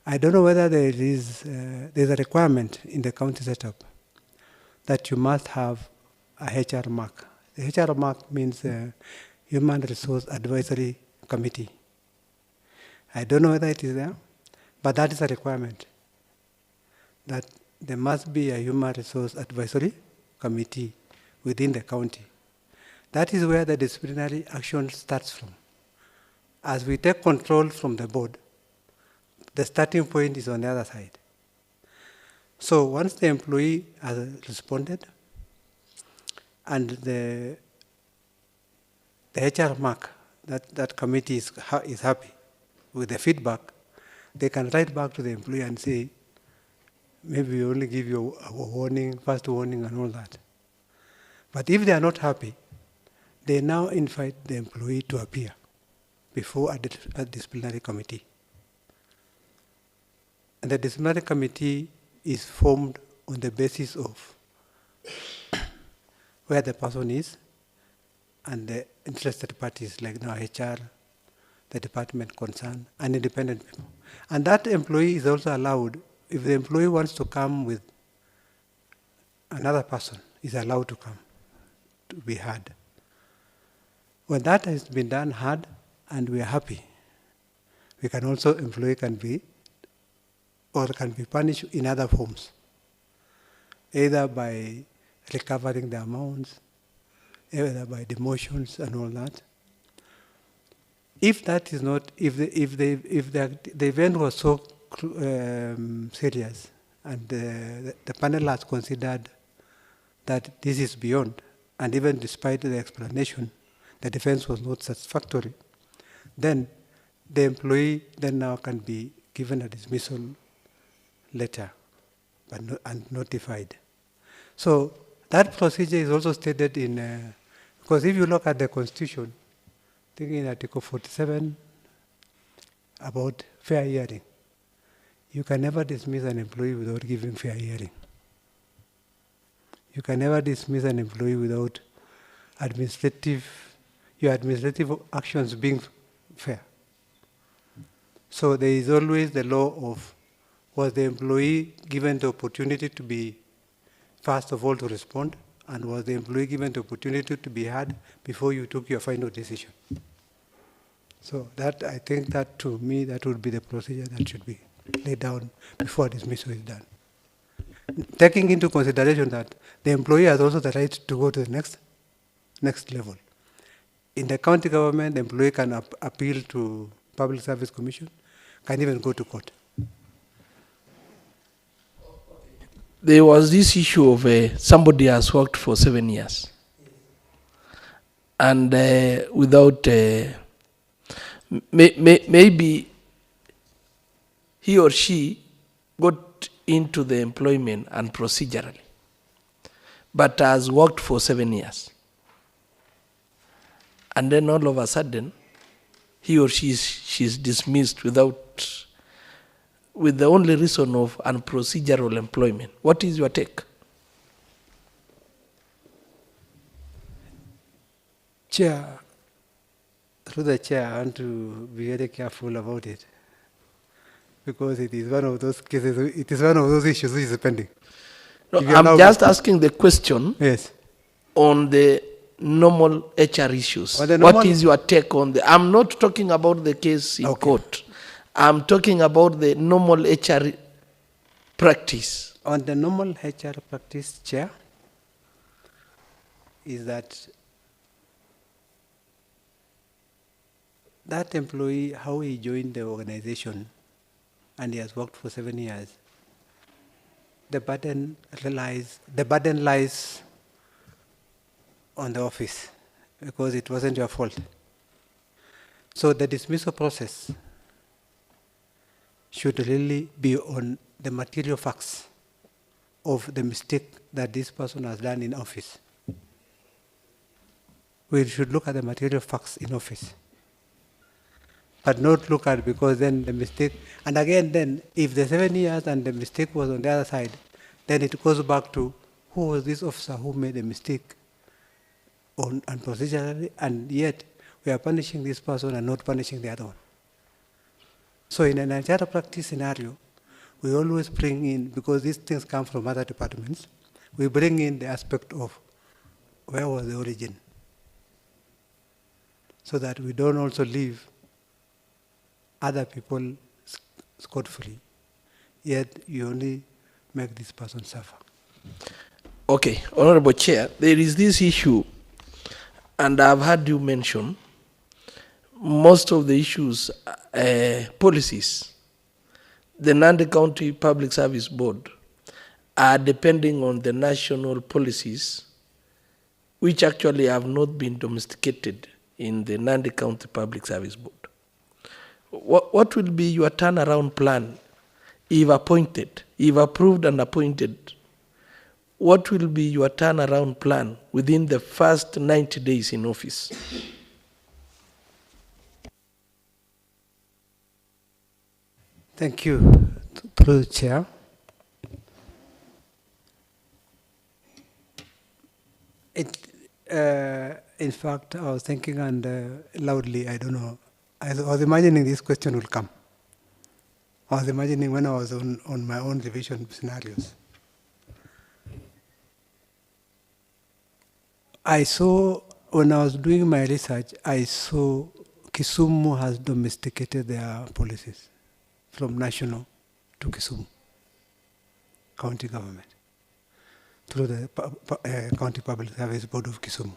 I don't know whether there's a requirement in the county setup that you must have a HR mark. The HR mark means Human Resource Advisory Committee. I don't know whether it is there, but that is a requirement, that there must be a Human Resource Advisory Committee within the county. That is where the disciplinary action starts from. As we take control from the board, the starting point is on the other side. So once the employee has responded and the HR mark, that committee is happy with the feedback, they can write back to the employee and say, maybe we only give you a warning, first warning and all that. But if they are not happy, they now invite the employee to appear before a disciplinary committee. And the disciplinary committee is formed on the basis of where the person is and the interested parties, like now HR, the department concerned, and independent people. And that employee is also allowed, if the employee wants to come with another person, is allowed to come to be heard. When that has been done, heard, and we are happy, we can also, employee can be punished in other forms, either by recovering the amounts, either by demotions and all that. If that is not, if the event was so serious, and the panel has considered that this is beyond, and even despite the explanation, the defense was not satisfactory, then the employee then now can be given a dismissal letter and notified. So that procedure is also stated in, because if you look at the Constitution, I think in Article 47 about fair hearing, you can never dismiss an employee without giving fair hearing. You can never dismiss an employee without your administrative actions being fair. So there is always the law of, was the employee given the opportunity to be, first of all, to respond, and was the employee given the opportunity to be heard before you took your final decision? So that, I think that, to me, that would be the procedure that should be laid down before dismissal is done. Taking into consideration that the employee has also the right to go to the next level. In the county government, the employee can appeal to Public Service Commission, can even go to court. There was this issue of somebody has worked for 7 years, and without maybe he or she got into the employment and procedurally, but has worked for 7 years, and then all of a sudden he or she's dismissed with the only reason of unprocedural employment. What is your take? Chair, through the chair, I want to be very careful about it, because it is one of those cases, it is one of those issues which is pending. No, I'm just asking the question. Yes. On the normal HR issues. What is your take on the, I'm not talking about the case in court. I'm talking about the normal HR practice. On the normal HR practice, Chair, is that employee, how he joined the organization, and he has worked for 7 years, the burden lies on the office, because it wasn't your fault. So the dismissal process should really be on the material facts of the mistake that this person has done in office. We should look at the material facts in office, but not look at, because then the mistake, and again then, if the 7 years and the mistake was on the other side, then it goes back to who was this officer who made a mistake and procedurally, and yet we are punishing this person and not punishing the other one. So in an HR practice scenario, we always bring in, because these things come from other departments, we bring in the aspect of where was the origin, so that we don't also leave other people scot-free, yet you only make this person suffer. Okay, Honorable Chair, there is this issue, and I've heard you mention most of the issues, policies. The Nandi County Public Service Board are depending on the national policies, which actually have not been domesticated in the Nandi County Public Service Board. What will be your turnaround plan if appointed, if approved and appointed? What will be your turnaround plan within the first 90 days in office? Thank you, through the chair. In fact, I was thinking, and loudly, I don't know, I was imagining this question will come. I was imagining when I was on my own revision scenarios. I saw, when I was doing my research, I saw Kisumu has domesticated their policies from national to Kisumu, county government, through the County Public Service Board of Kisumu.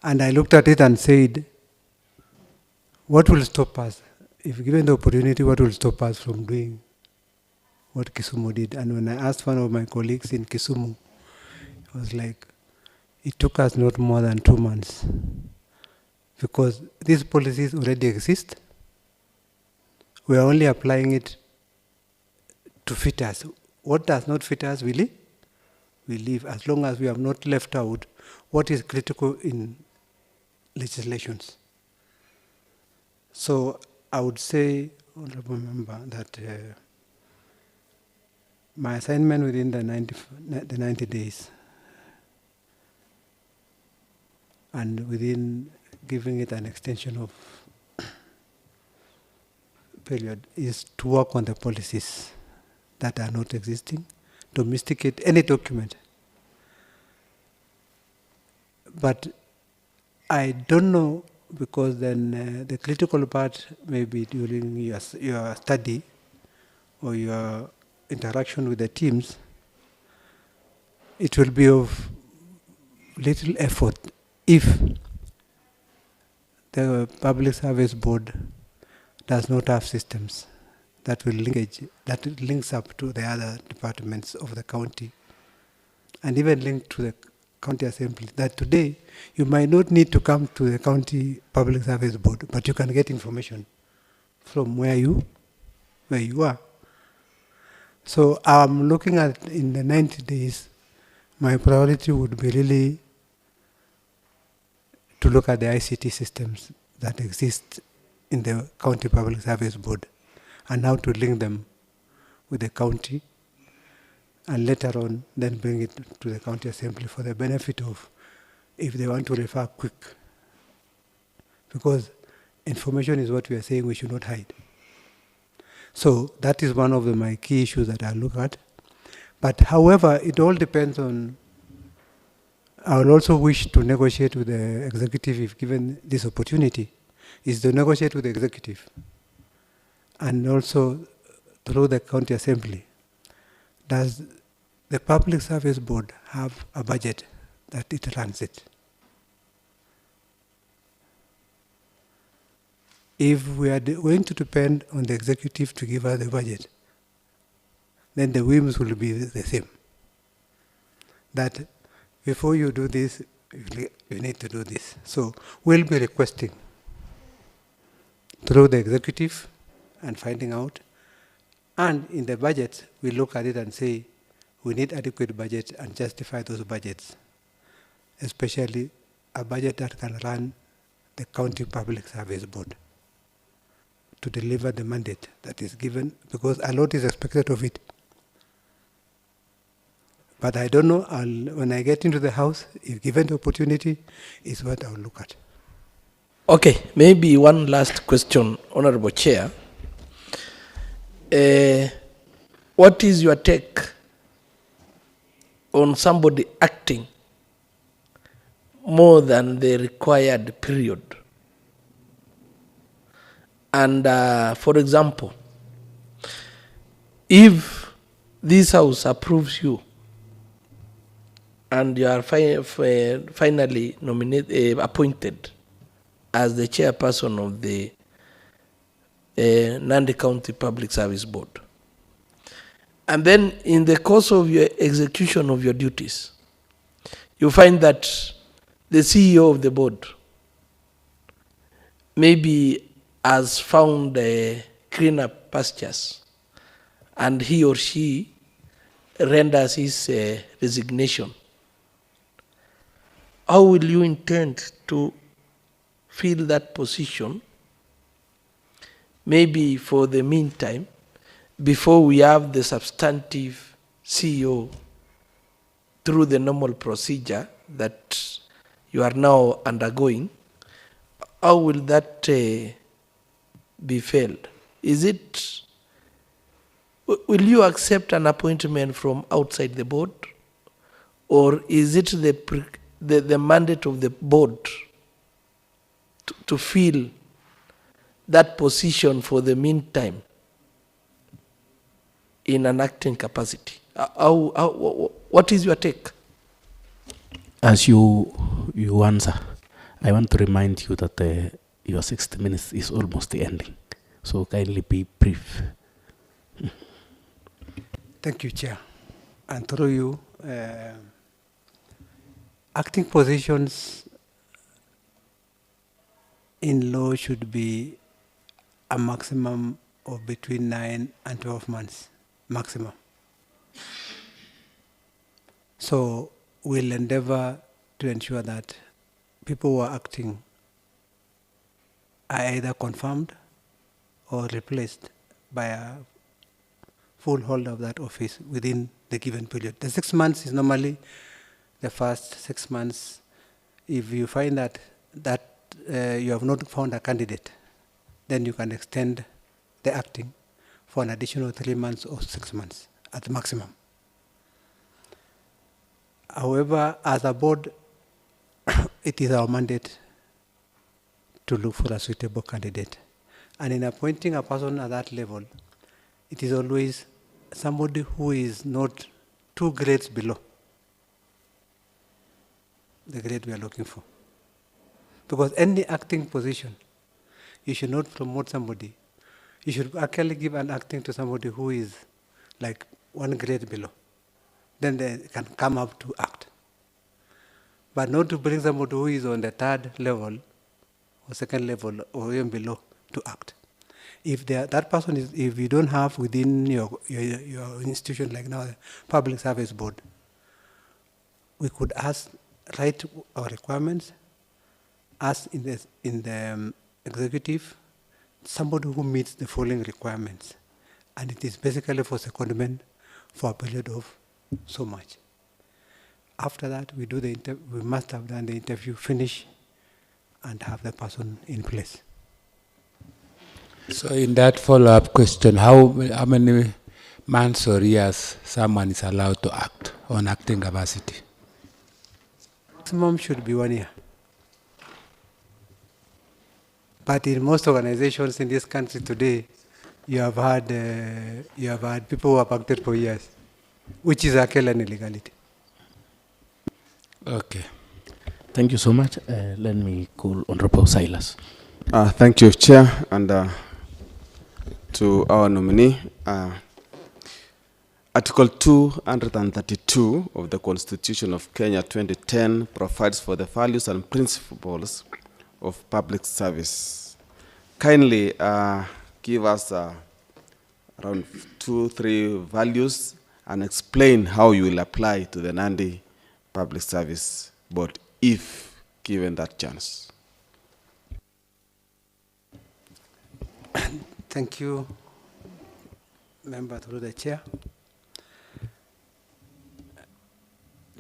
And I looked at it and said, What will stop us? If given the opportunity, what will stop us from doing what Kisumu did? And when I asked one of my colleagues in Kisumu, it was like, it took us not more than 2 months, because these policies already exist. We are only applying it to fit us. What does not fit us, we leave, as long as we have not left out what is critical in legislations. So I would say, Honorable Member, that my assignment within the 90 days and within giving it an extension of period is to work on the policies that are not existing, domesticate any document. But I don't know, because then the critical part may be during your study or your interaction with the teams. It will be of little effort if the Public Service Board does not have systems that will links up to the other departments of the county, and even link to the county assembly, that today you might not need to come to the county Public Service Board, but you can get information from where you are. So I'm looking at, in the 90 days, my priority would be really to look at the ICT systems that exist in the County Public Service Board and how to link them with the county, and later on then bring it to the county assembly for the benefit of, if they want to refer quick. Because information is what we are saying we should not hide. So that is one of my key issues that I look at. But however, it all depends on, I will also wish to negotiate with the executive, if given this opportunity, is to negotiate with the executive and also through the county assembly. Does the Public Service Board have a budget that it runs it? If we are going to depend on the executive to give us the budget, then the whims will be the same. That before you do this, you need to do this. So we'll be requesting through the executive and finding out. And in the budget, we look at it and say, we need adequate budget and justify those budgets, especially a budget that can run the County Public Service Board to deliver the mandate that is given, because a lot is expected of it. But I don't know, when I get into the House, if given the opportunity, is what I'll look at. Okay, maybe one last question, Honorable Chair. What is your take on somebody acting more than the required period? And for example, if this House approves you and you are finally appointed as the chairperson of the Nandi County Public Service Board, and then in the course of your execution of your duties, you find that the CEO of the board maybe has found greener pastures, and he or she renders his resignation, how will you intend to fill that position, maybe for the meantime, before we have the substantive CEO through the normal procedure that you are now undergoing? How will that be filled? Will you accept an appointment from outside the board, or is it the mandate of the board to fill that position for the meantime in an acting capacity? What is your take? As you answer, I want to remind you that your 60 minutes is almost ending. So kindly be brief. Thank you, Chair. And through you, acting positions in law should be a maximum of between 9 and 12 months, maximum. So we'll endeavor to ensure that people who are acting are either confirmed or replaced by a full holder of that office within the given period. The 6 months is normally the first 6 months. If you find that you have not found a candidate, then you can extend the acting for an additional 3 months or 6 months at the maximum. However, as a board, it is our mandate to look for a suitable candidate. And in appointing a person at that level, it is always somebody who is not 2 grades below the grade we are looking for. Because any acting position, you should not promote somebody. You should actually give an acting to somebody who is like 1 grade below. Then they can come up to act. But not to bring somebody who is on the 3rd level or 2nd level or even below to act. If that person is, if you don't have within your institution like now, the Public Service Board, we could write our requirements, ask in the executive, somebody who meets the following requirements. And it is basically for secondment for a period of so much. After that, we must have done the interview, finish, and have the person in place. So in that follow-up question, how many months or years someone is allowed to act on acting capacity? Maximum should be 1 year. But in most organizations in this country today, you have had people who have acted for years, which is actually an illegality. Okay. Thank you so much. Let me call Honorable Silas. Thank you, Chair, and to our nominee. Article 232 of the Constitution of Kenya 2010 provides for the values and principles of public service. Kindly give us around 2-3 values and explain how you will apply to the Nandi Public Service Board if given that chance. Thank you, Member through the Chair.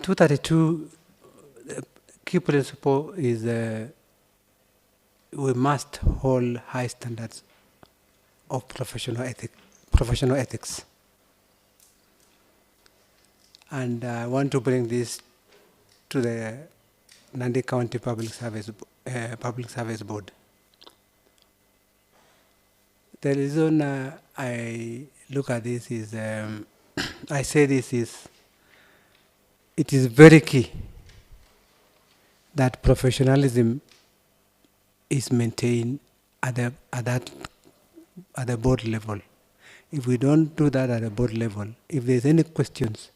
232, the key principle is we must hold high standards of professional ethics. And I want to bring this to the Nandi County Public Service Board. The reason I look at this is, I say this is, it is very key that professionalism is maintained at the board level. If we don't do that at the board level, if there's any questions,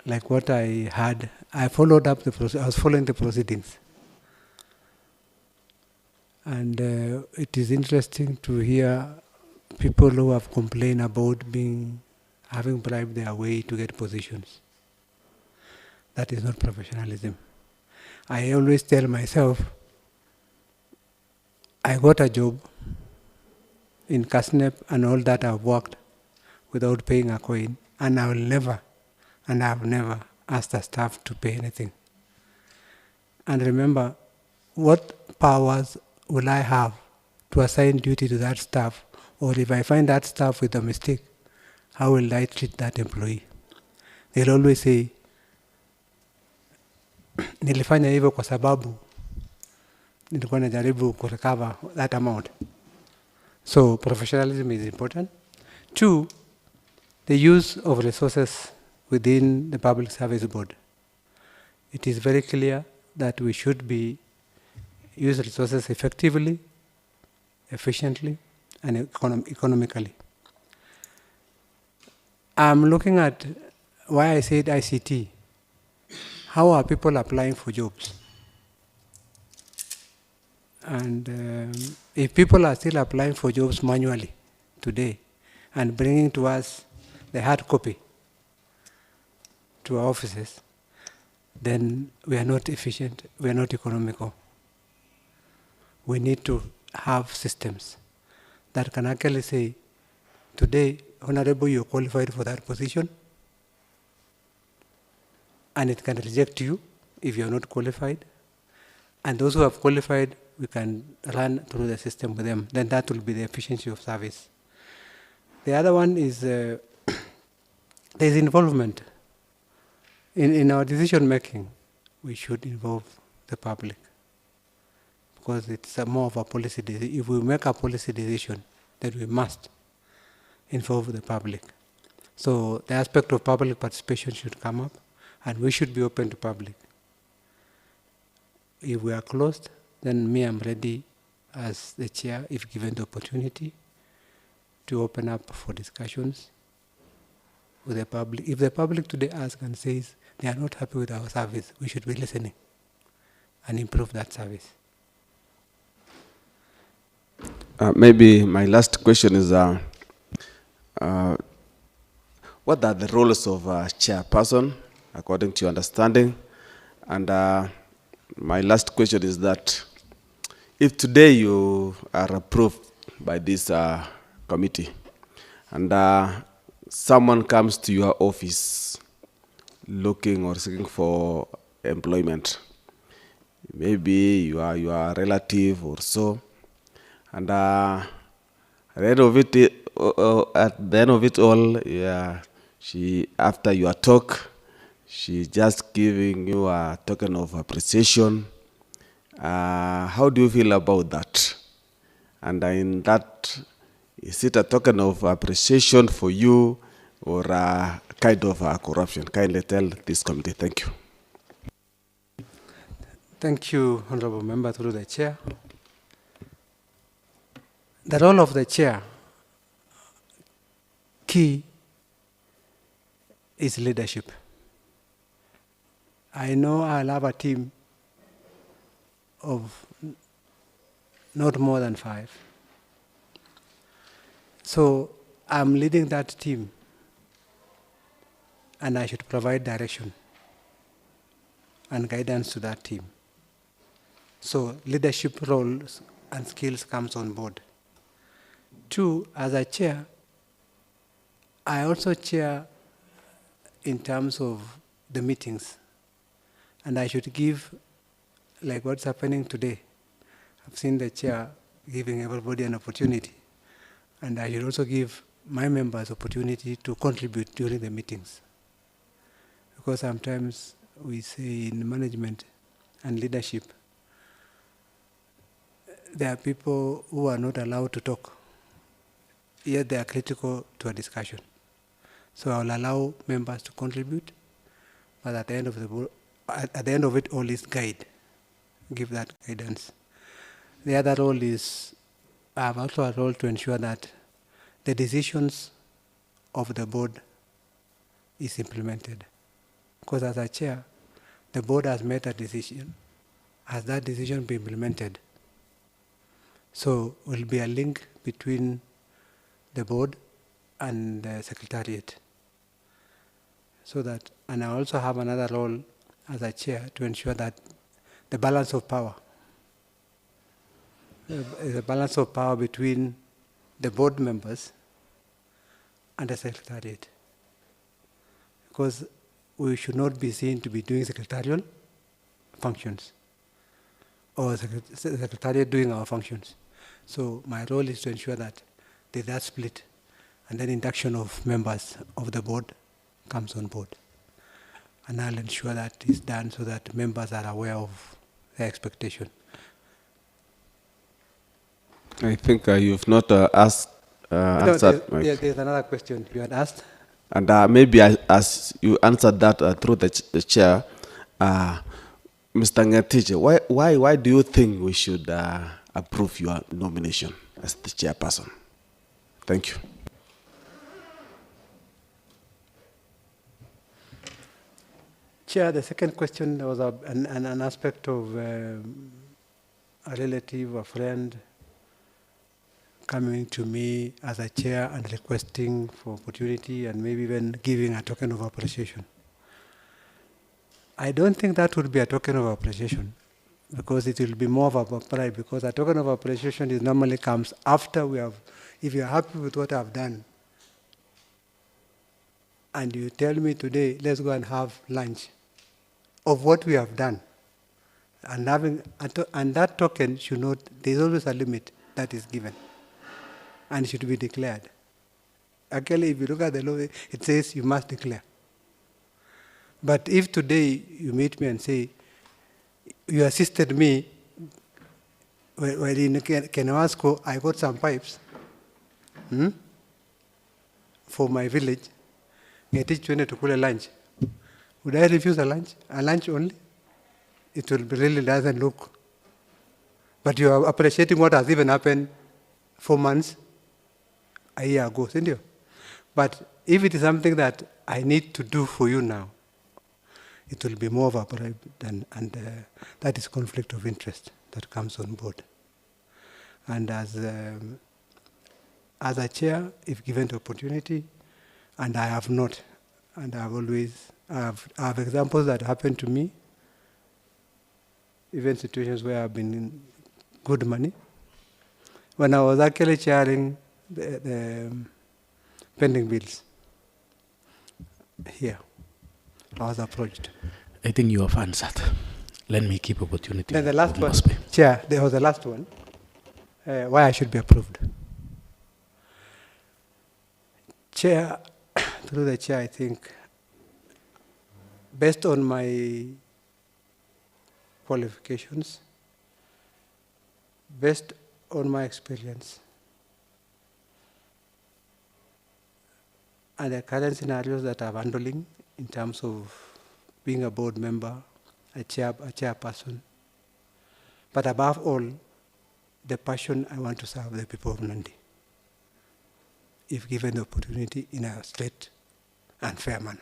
like what I had, I followed up I was following the proceedings. And it is interesting to hear people who have complained about having bribed their way to get positions. That is not professionalism. I always tell myself, I got a job in Kasnep and all that I've worked without paying a coin, and I will never, and I've never asked the staff to pay anything. And remember, what powers will I have to assign duty to that staff? Or if I find that staff with a mistake, how will I treat that employee? They'll always say, nilifanya hivyo kwa sababu nilikuwa najaribu kurecover that amount. So professionalism is important. 2, the use of resources within the Public Service Board. It is very clear that we should be use resources effectively, efficiently, and economically. I'm looking at why I said ICT. How are people applying for jobs? And if people are still applying for jobs manually today and bringing to us the hard copy to our offices, then we are not efficient, we are not economical. We need to have systems that can actually say, today, Honorable, you're qualified for that position, and it can reject you if you're not qualified. And those who have qualified, we can run through the system with them. Then that will be the efficiency of service. The other one is there's involvement. In our decision making, we should involve the public, because it's more of a policy decision. If we make a policy decision, then we must involve the public. So the aspect of public participation should come up, and we should be open to public. If we are closed, then I'm ready as the chair, if given the opportunity, to open up for discussions with the public. If the public today asks and says they are not happy with our service, we should be listening and improve that service. Maybe my last question is, what are the roles of a chairperson, according to your understanding? And my last question is that, if today you are approved by this committee, and someone comes to your office looking or seeking for employment, maybe you are a relative or so, and at the end of it all, yeah, after your talk, she's just giving you a token of appreciation. How do you feel about that? And in that, is it a token of appreciation for you, or a kind of corruption? Kindly tell this committee. Thank you. Thank you, Honorable Member, through the chair. The role of the chair, key, is leadership. I know I'll have a team of not more than 5. So I'm leading that team, and I should provide direction and guidance to that team. So leadership roles and skills comes on board. 2, as a chair, I also chair in terms of the meetings, and I should give, like what's happening today. I've seen the chair giving everybody an opportunity, and I should also give my members opportunity to contribute during the meetings. Because sometimes we say in management and leadership, there are people who are not allowed to talk, yet they are critical to a discussion. So I'll allow members to contribute, but at the end of it all is guide, give that guidance. The other role is, I have also a role to ensure that the decisions of the board is implemented. Because as a chair, the board has made a decision. Has that decision been implemented? So will be a link between the board and the secretariat. So that, and I also have another role as a chair to ensure that the balance of power, the balance of power between the board members and the secretariat. Because we should not be seen to be doing secretarial functions, or secretariat doing our functions. So my role is to ensure that there's that split, and then induction of members of the board comes on board. And I'll ensure that is done so that members are aware of the expectation. I think you've not answered. There's another question you had asked. And maybe as you answered that through the chair, Mr. Ngetich, why do you think we should approve your nomination as the chairperson? Thank you. Chair, the second question was an aspect of a relative, a friend, coming to me as a chair and requesting for opportunity and maybe even giving a token of appreciation. I don't think that would be a token of appreciation, because it will be more of a pride, because a token of appreciation is normally comes after we have, if you're happy with what I've done, and you tell me today, let's go and have lunch of what we have done. And that token should not, there's always a limit that is given, and should be declared. Actually, if you look at the law, it says you must declare. But if today you meet me and say, you assisted me, well in Kenewasco, I got some pipes for my village, Ngetich to cool a lunch. Would I refuse a lunch? A lunch only? It will really doesn't look. But you are appreciating what has even happened 4 months, a year ago, isn't you? But if it is something that I need to do for you now, it will be more of a bribe than, and that is conflict of interest that comes on board. And as a chair, if given the opportunity, and I have not, and I have examples that happened to me, even situations where I've been in good money. When I was actually chairing the pending bills here, I was approached. I think you have answered. Let me keep opportunity. Then the last one, Chair, there was the last one, why I should be approved. Chair, through the chair, I think, based on my qualifications, based on my experience, and the current scenarios that I'm handling in terms of being a board member, a chairperson, but above all, the passion I want to serve the people of Nandi, if given the opportunity in a straight and fair manner,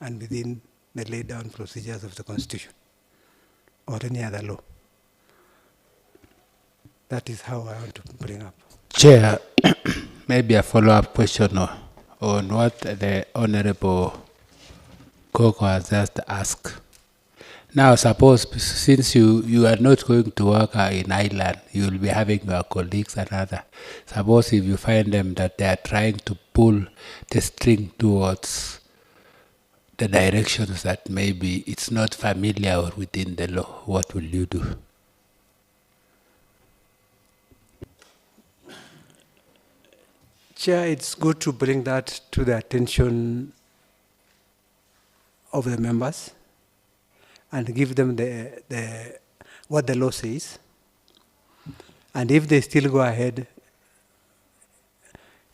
and within the laid down procedures of the Constitution or any other law. That is how I want to bring up. Chair, maybe a follow-up question on what the Honorable Koko has just asked. Now, suppose since you are not going to work in Ireland, you will be having your colleagues and others. Suppose if you find them that they are trying to pull the string towards the directions that maybe it's not familiar or within the law, what will you do? Chair, it's good to bring that to the attention of the members and give them what the law says. And if they still go ahead,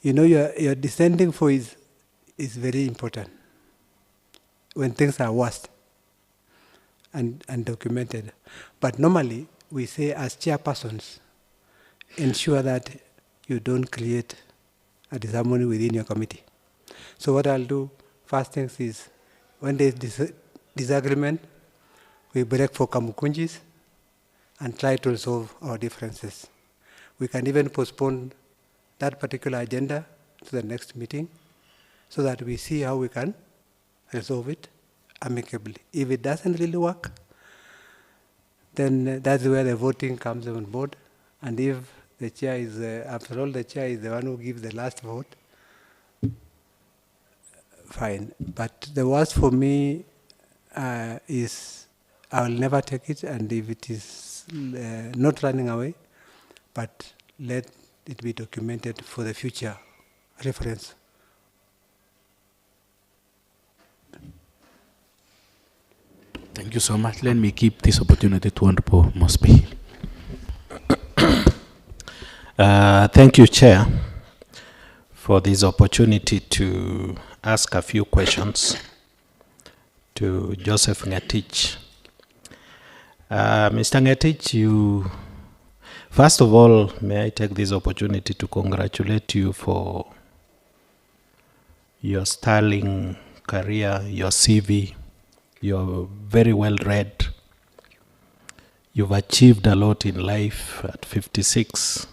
you know, your dissenting voice is very important when things are worst and documented. But normally, we say as chairpersons, ensure that you don't create a disharmony within your committee. So what I'll do, first things is, when there's disagreement, we break for kamukunjis and try to resolve our differences. We can even postpone that particular agenda to the next meeting so that we see how we can resolve it amicably. If it doesn't really work, then that's where the voting comes on board. And if the chair is, after all, the chair is the one who gives the last vote, fine. But the worst for me is I will never take it, and if it is not running away, but let it be documented for the future reference. Thank you so much. Let me keep this opportunity to Honorable Mosby. Thank you, Chair, for this opportunity to ask a few questions to Joseph Ngetich. Mr. Ngetich, first of all, may I take this opportunity to congratulate you for your sterling career, your CV. You're very well read. You've achieved a lot in life at 56.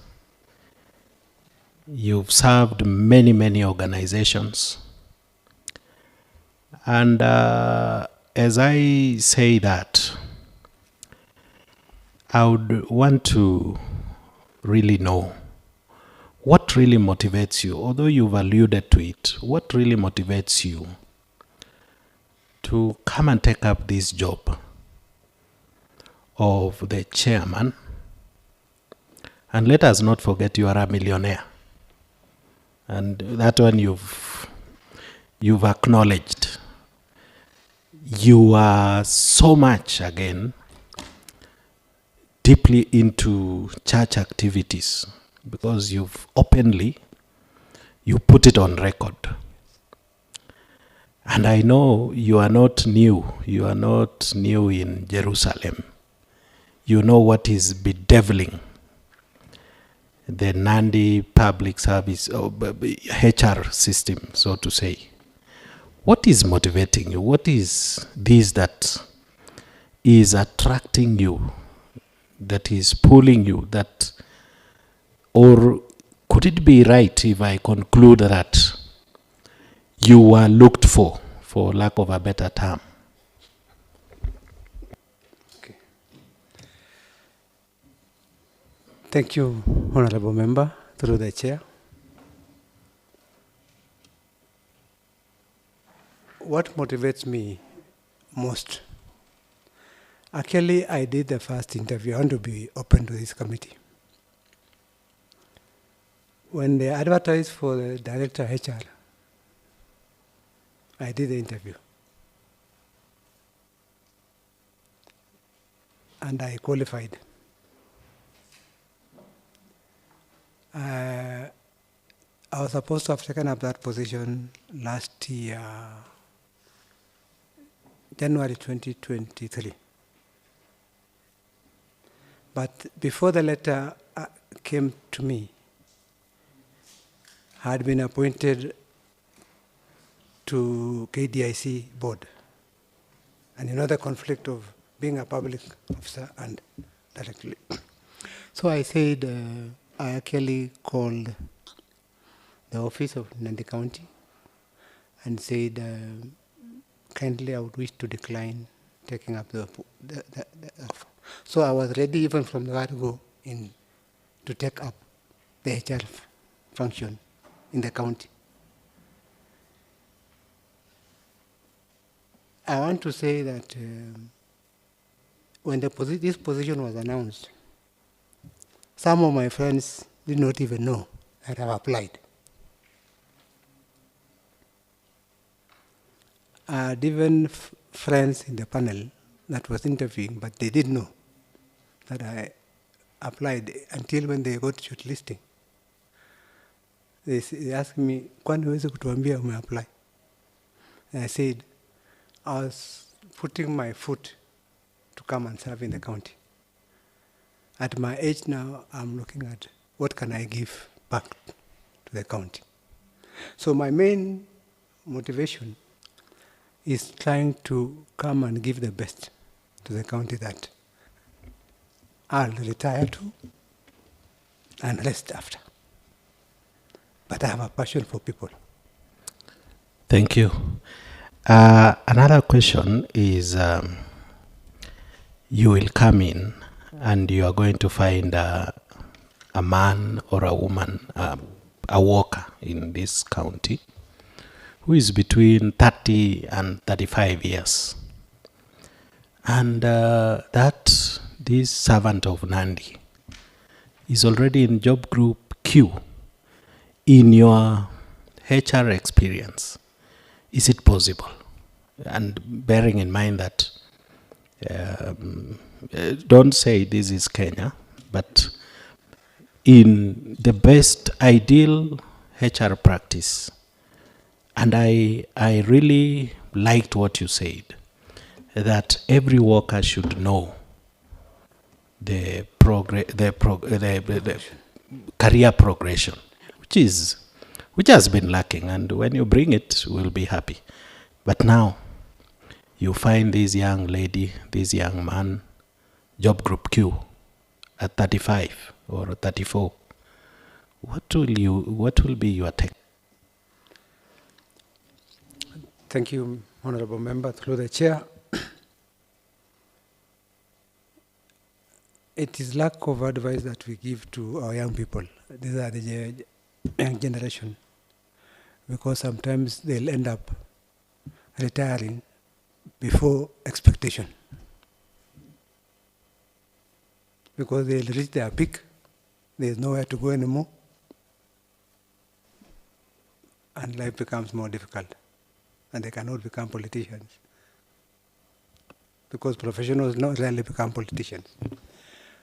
You've served many, many organizations. And as I say that, I would want to really know what really motivates you, although you've alluded to it, what really motivates you to come and take up this job of the chairman. And let us not forget you are a millionaire. And that one you've acknowledged. You are so much, again, deeply into church activities, because you've openly, you put it on record. And I know you are not new. You are not new in Jerusalem. You know what is bedeviling the Nandi public service or HR system, so to say. What is motivating you? What is this that is attracting you, that is pulling you, that, or could it be right if I conclude that you were looked for lack of a better term? Okay. Thank you, Honorable Member, through the chair. What motivates me most? Actually, I did the first interview. I want to be open to this committee. When they advertised for the Director HR, I did the interview. And I qualified. I was supposed to have taken up that position last year, January 2023. But before the letter came to me, I had been appointed to KDIC board. And you know the conflict of being a public officer and directly. So I said, I actually called the office of Nandi County and said, kindly I would wish to decline taking up the offer. So I was ready even from the word-go in to take up the HR function in the county. I want to say that when this position was announced, some of my friends did not even know that I've applied. I had even friends in the panel that was interviewing, but they didn't know that I applied until when they got shortlisting. They asked me, kwani huwezi kutuambia umeapply? And I said, I was putting my foot to come and serve in the county. At my age now, I'm looking at what can I give back to the county. So my main motivation is trying to come and give the best to the county that I'll retire to and rest after. But I have a passion for people. Thank you. Another question is, you will come in and you are going to find a man or a woman, a worker in this county, who is between 30 and 35 years. And this servant of Nandi is already in job group Q. In your HR experience, is it possible? And bearing in mind that, don't say this is Kenya, but in the best ideal HR practice, and I really liked what you said, that every worker should know the career progression, which has been lacking, and when you bring it, we'll be happy. But now, you find this young lady, this young man, job group Q, at 35 or 34. What will be your take? Thank you, Honorable Member, through the chair. It is lack of advice that we give to our young people. These are the young generation, because sometimes they'll end up retiring before expectation, because they'll reach their peak, there's nowhere to go anymore, and life becomes more difficult, and they cannot become politicians, because professionals not rarely become politicians.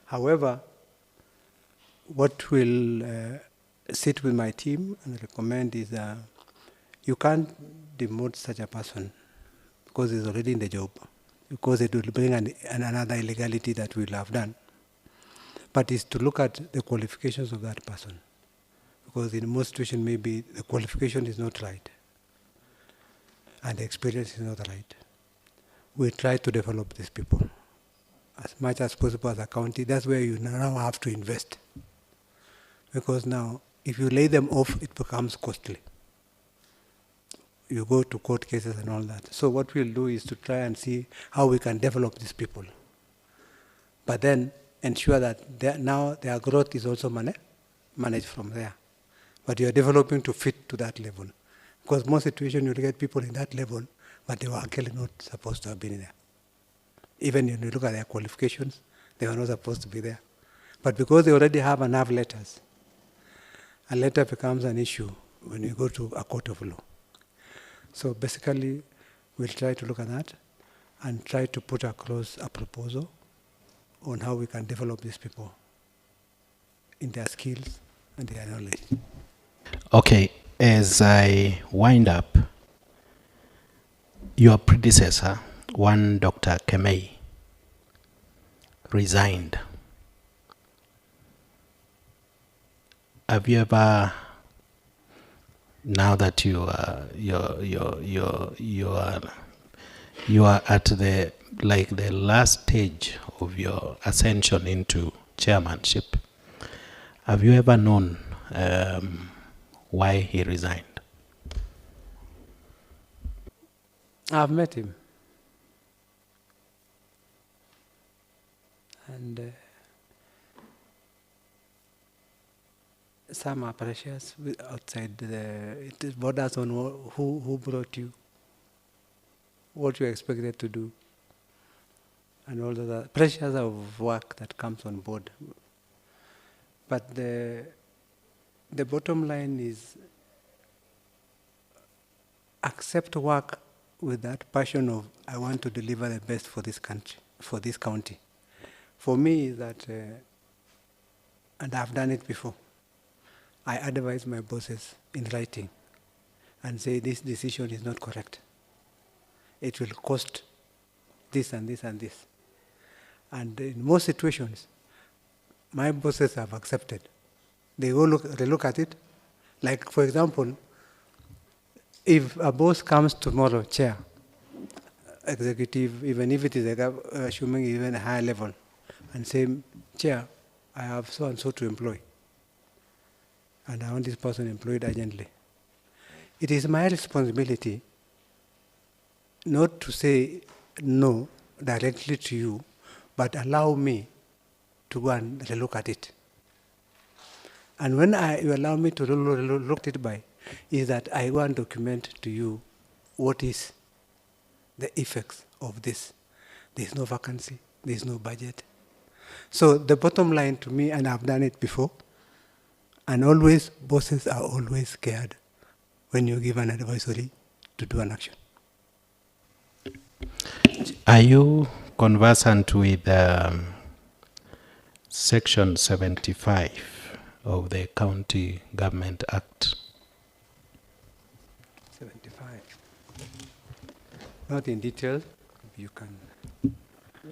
However, what will sit with my team and recommend is you can't demote such a person because he's already in the job, because it will bring another illegality that we'll have done. But it's to look at the qualifications of that person, because in most situations maybe the qualification is not right and the experience is not right. We try to develop these people as much as possible as a county. That's where you now have to invest, because now if you lay them off, it becomes costly. You go to court cases and all that. So what we'll do is to try and see how we can develop these people, but then ensure that now their growth is also managed from there. But you are developing to fit to that level, because most situations you get people in that level, but they were actually not supposed to have been there. Even when you look at their qualifications, they were not supposed to be there. But because they already have enough letters, a letter becomes an issue when you go to a court of law. So basically, we'll try to look at that and try to put across a proposal on how we can develop these people in their skills and their knowledge. Okay, as I wind up, your predecessor, one Dr. Kemei, resigned. Have you ever, now that you are at the last stage of your ascension into chairmanship, have you ever known why he resigned? I've met him. And some are precious outside it borders on who brought you, what you expected to do, and all the pressures of work that comes on board. But the bottom line is accept work with that passion of I want to deliver the best for this country, for this county. For me, that, and I've done it before, I advise my bosses in writing and say this decision is not correct. It will cost this and this and this. And in most situations, my bosses have accepted. They look at it. Like, for example, if a boss comes tomorrow, chair, executive, even if it is assuming even a higher level, and say, chair, I have so and so to employ, and I want this person employed urgently. It is my responsibility not to say no directly to you, but allow me to go and look at it. And when you allow me to look at it by, is that I go and document to you what is the effects of this. There is no vacancy, there is no budget. So the bottom line to me, and I've done it before, and always, bosses are always scared when you give an advisory to do an action. Are you conversant with Section 75 of the County Government Act? 75. Not in detail, you can.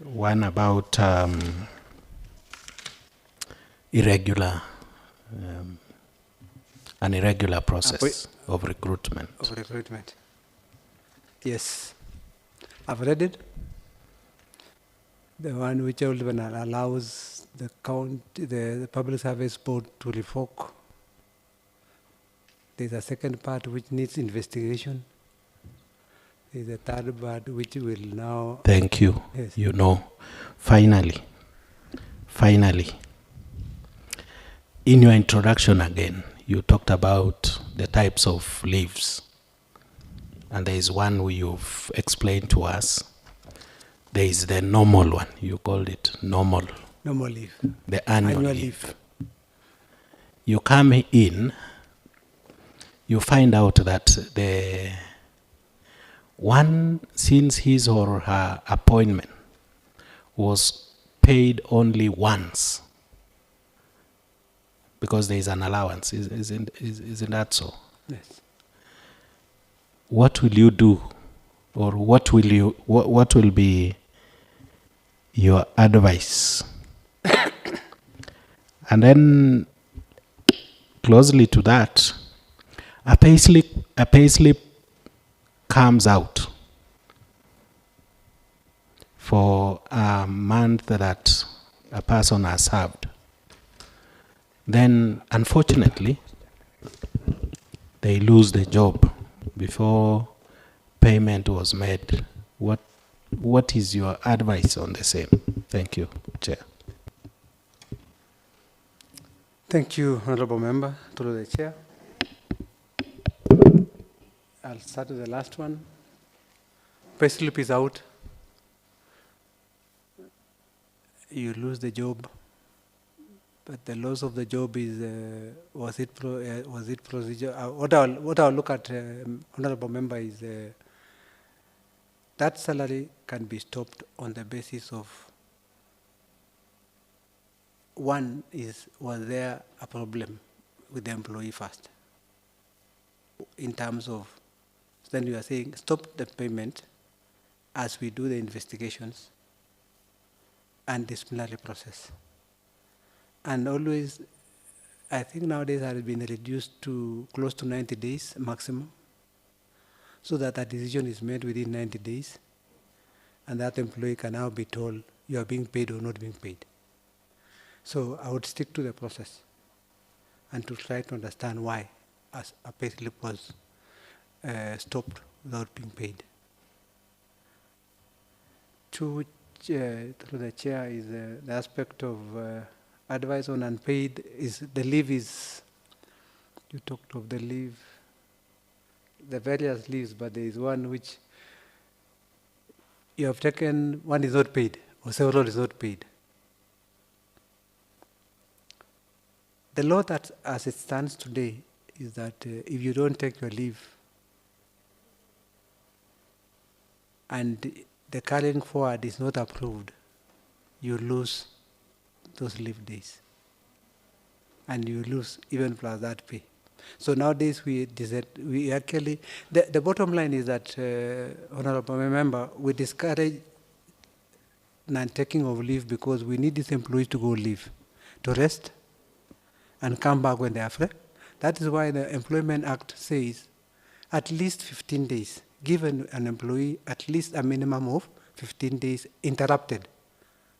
One about irregular, an irregular process of recruitment. Of recruitment. Yes, I've read it. The one which allows the Public Service Board to revoke. There's a second part which needs investigation. There's a third part which will now... Thank you. Yes. You know, finally, in your introduction again, you talked about the types of leaves. And there is one you've explained to us. There is the normal one. You called it normal. Normal leave. The annual leave. You come in, you find out that the one, since his or her appointment, was paid only once because there is an allowance. Isn't that so? Yes. What will you do, or what will be your advice? And then closely to that, a payslip comes out for a month that a person has served. Then, unfortunately, they lose the job before payment was made. What is your advice on the same? Thank you, Chair. Thank you, Honorable Member, through the Chair. I'll start with the last one. Payslip is out. You lose the job, but the loss of the job is was it procedure? What I'll look at, Honorable Member, is that salary can be stopped on the basis of one is, was there a problem with the employee first? In terms of, then you are saying stop the payment as we do the investigations and disciplinary process. And always, I think nowadays has been reduced to close to 90 days maximum, so that a decision is made within 90 days, and that employee can now be told you are being paid or not being paid. So I would stick to the process and to try to understand why as a payslip was stopped without being paid. Through the Chair is the aspect of advice on unpaid is the leave is, you talked of the leave, the various leaves, but there is one which you have taken, one is not paid, or several is not paid. The law that as it stands today is that if you don't take your leave and the carrying forward is not approved, you lose those leave days. And you lose even plus that pay. So nowadays we actually, the bottom line is that, Honorable Member, we discourage non-taking of leave because we need these employees to go leave, to rest and come back when they are free. That is why the Employment Act says at least 15 days, give an employee at least a minimum of 15 days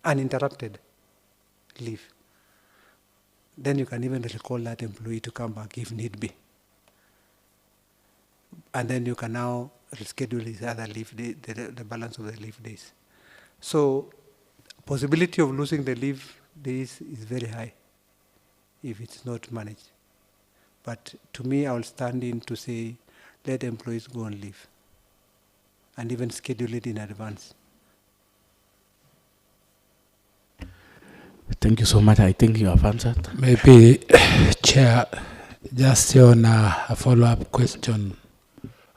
uninterrupted leave. Then you can even recall that employee to come back if need be. And then you can now reschedule his other leave day, the balance of the leave days. So possibility of losing the leave days is very high if it's not managed. But to me, I will stand in to say, let employees go on leave and even schedule it in advance. Thank you so much. I think you have answered. Maybe, Chair, just on a follow-up question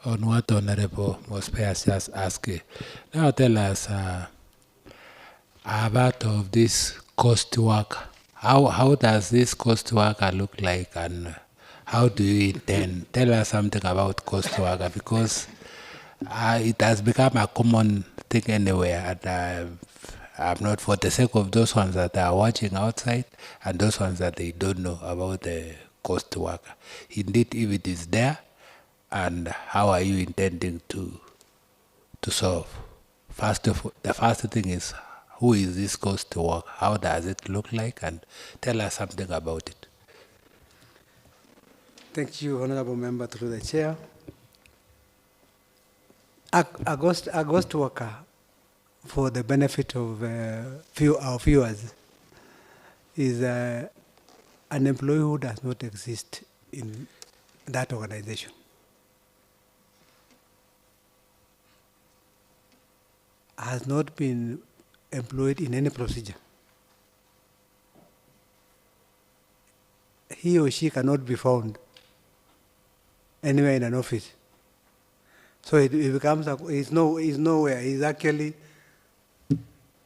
on what Honorable Mospe just asked. Now tell us about of this cost work. How does this cost worker look like, and how do you intend? Tell us something about cost worker, because it has become a common thing anywhere, and I'm not for the sake of those ones that are watching outside and those ones that they don't know about the ghost worker. Indeed, if it is there, and how are you intending to solve? The first thing is, who is this ghost worker? How does it look like? And tell us something about it. Thank you, Honorable Member, through the chair. A ghost worker, for the benefit of our viewers, is an employee who does not exist in that organization. Has not been employed in any procedure. He or she cannot be found anywhere in an office. So it becomes, he's nowhere, he's actually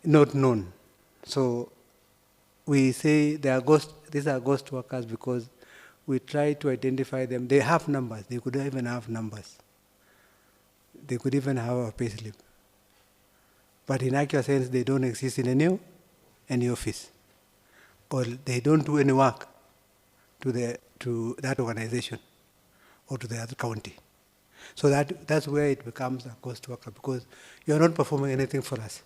not known. So we say these are ghost workers because we try to identify them. They have numbers, they could even have numbers. They could even have a payslip. But in actual sense, they don't exist in any office. Or they don't do any work to that organization or to the other county. So that's where it becomes a ghost worker, because you're not performing anything for us.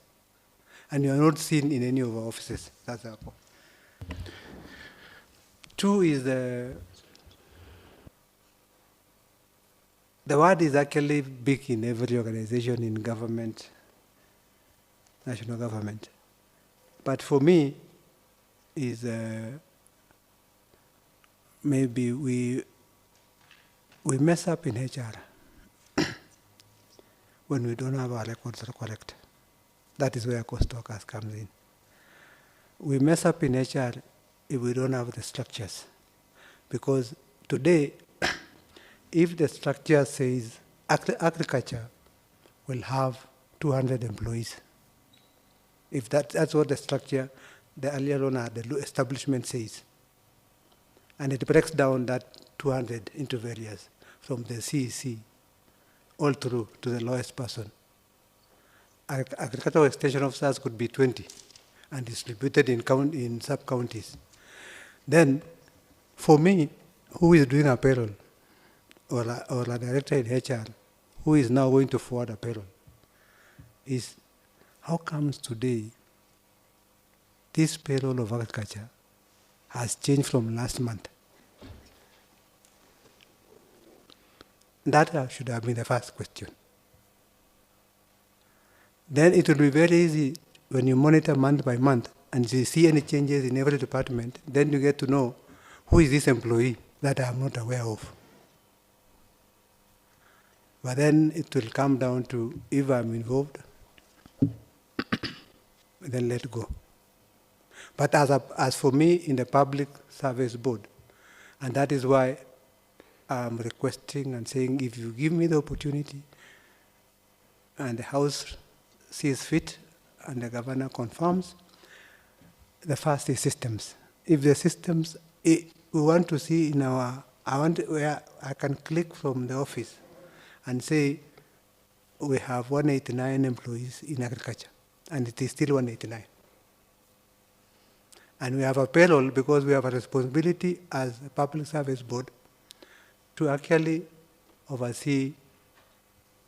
And you're not seen in any of our offices. That's our point. Two is the word is actually big in every organization in government, national government. But for me, is maybe we mess up in HR when we don't have our records correct. That is where ghost workers comes in. We mess up in HR if we don't have the structures. Because today, if the structure says agriculture will have 200 employees, if that's what the structure, the earlier on the establishment says, and it breaks down that 200 into various, from the CEC all through to the lowest person. Agricultural extension officers could be 20 and distributed in sub-counties. Then, for me, who is doing a payroll, or a director in HR, who is now going to forward a payroll, is how comes today this payroll of agriculture has changed from last month? That should have been the first question. Then it will be very easy when you monitor month by month and you see any changes in every department, then you get to know who is this employee that I am not aware of. But then it will come down to, if I'm involved, then let go. But as for me in the Public Service Board, and that is why I'm requesting and saying, if you give me the opportunity and the House sees fit and the governor confirms, the first is systems. If the systems, we want to see in where I can click from the office and say, we have 189 employees in agriculture, and it is still 189. And we have a payroll because we have a responsibility as a Public Service Board to actually oversee.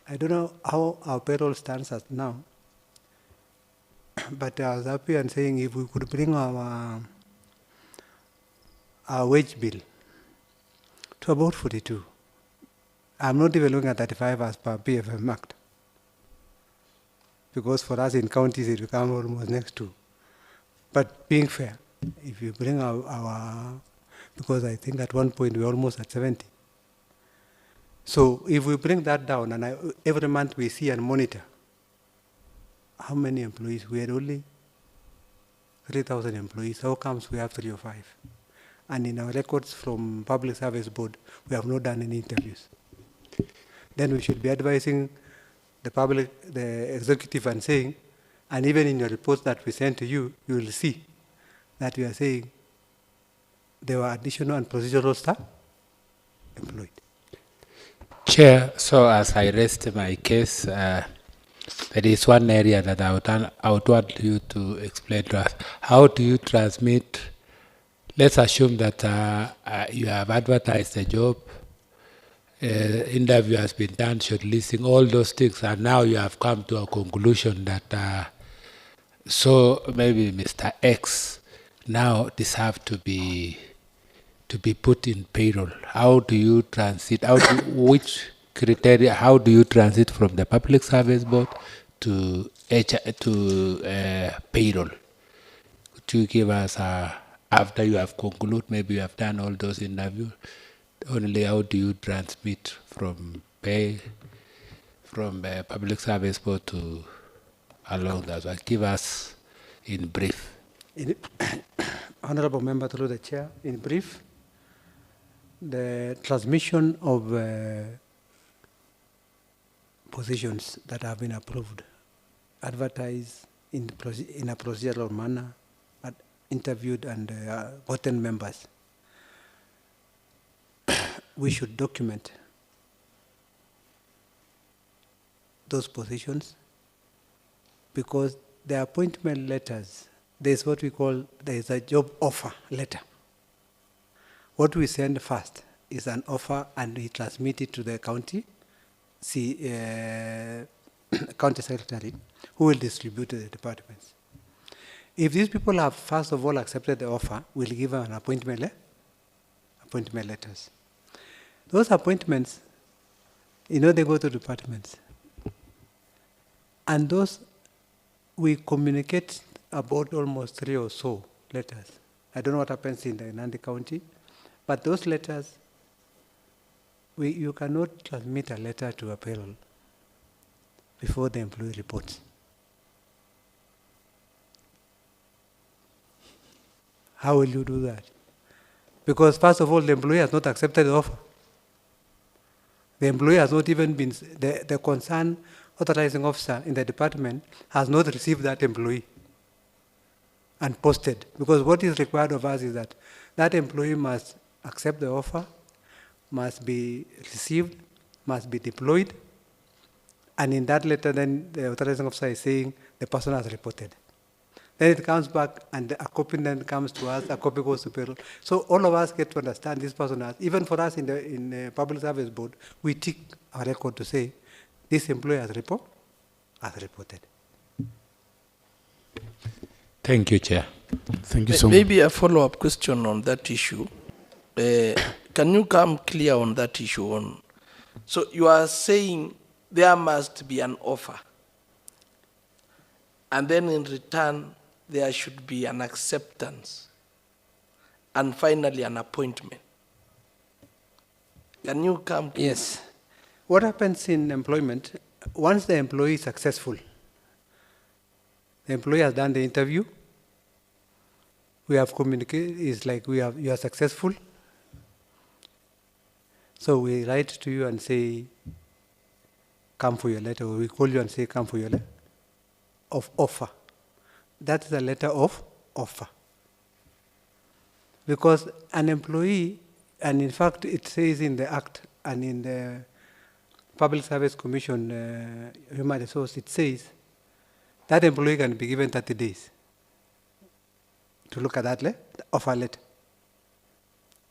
I don't know how our payroll stands as now, but I was happy and saying if we could bring our wage bill to about 42. I'm not even looking at 35 as per BFM Act, because for us in counties it becomes almost next to. But being fair, if you bring our because I think at one point we're almost at 70. So if we bring that down, and every month we see and monitor how many employees, we had only 3,000 employees. How comes we have 3 or 5? And in our records from Public Service Board, we have not done any interviews. Then we should be advising the executive and saying, and even in your reports that we send to you, you will see that we are saying there were additional and procedural staff employed. Chair, so as I rest my case, There is one area that I would want you to explain to us. How do you transmit? Let's assume that you have advertised a job, interview has been done, shortlisting, all those things, and now you have come to a conclusion that so maybe Mr. X now deserve to be put in payroll. How do you transit? Which criteria? How do you transit from the Public Service Board to payroll? Could you give us after you have concluded, maybe you have done all those interviews? Only how do you transmit from Public Service Board to along that? So give us in brief. Honorable Member, through the chair, in brief, the transmission of positions that have been approved, advertised in a procedural manner, interviewed and gotten members. We should document those positions because the appointment letters, there's what we call, there's a job offer letter. What we send first is an offer and we transmit it to the county, county secretary, who will distribute to the departments. If these people have first of all accepted the offer, we'll give them an appointment letters. Those appointments, they go to departments. And those, we communicate about almost 3 or so letters. I don't know what happens in the Nandi County, but those letters, you cannot transmit a letter to a payroll before the employee reports. How will you do that? Because first of all, the employee has not accepted the offer. The employee has not even been, the concerned authorizing officer in the department has not received that employee and posted. Because what is required of us is that that employee must accept the offer, must be received, must be deployed, and in that letter then the authorizing officer is saying the person has reported. Then it comes back and a copy then comes to us, a copy goes to payroll. So all of us get to understand this person has, even for us in the Public Service Board, we tick our record to say, this employee has reported. Thank you, Chair. Thank you so much. Maybe a follow-up question on that issue. Can you come clear on that issue? So you are saying there must be an offer, and then in return, there should be an acceptance, and finally an appointment. Can you come clear? Yes. What happens in employment, once the employee is successful, the employee has done the interview, we have communicated, it's like you are successful. So we write to you and say, come for your letter, or we call you and say, come for your letter of offer. That's the letter of offer. Because an employee, and in fact it says in the Act and in the Public Service Commission Human Resource, it says that employee can be given 30 days to look at that offer letter.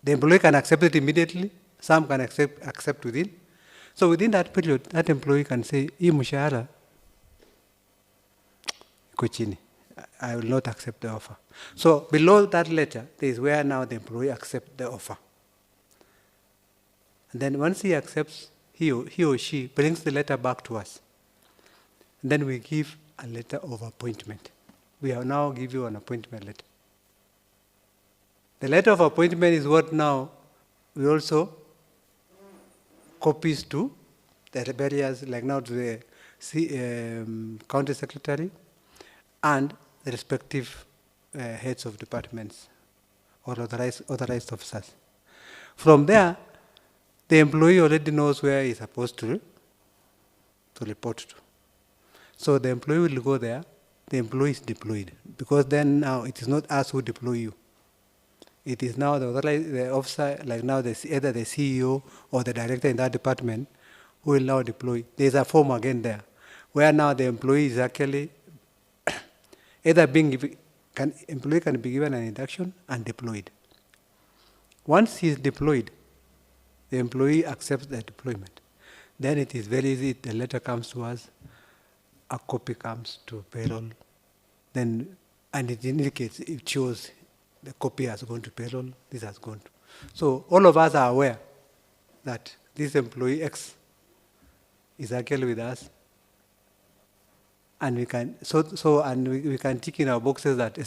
The employee can accept it immediately, some can accept within. So within that period, that employee can say, hii mshahara iko chini, I will not accept the offer. So below that letter, there is where now the employee accepts the offer. And then once he accepts, he or she brings the letter back to us. And then we give a letter of appointment. We have now give you an appointment letter. The letter of appointment is what now we also copies to the various, like now to the county secretary and the respective heads of departments or authorized officers. From there, the employee already knows where he's supposed to report to. So the employee will go there, the employee is deployed, because then now it is not us who deploy you. It is now the officer, like now either the CEO or the director in that department who will now deploy. There's a form again there, where now the employee is actually either employee can be given an induction and deployed. Once he is deployed, the employee accepts the deployment. Then it is very easy. The letter comes to us, a copy comes to payroll, then, and it indicates, it shows the copy has gone to payroll, this has gone to. So all of us are aware that this employee X is actually with us, and we can we can tick in our boxes that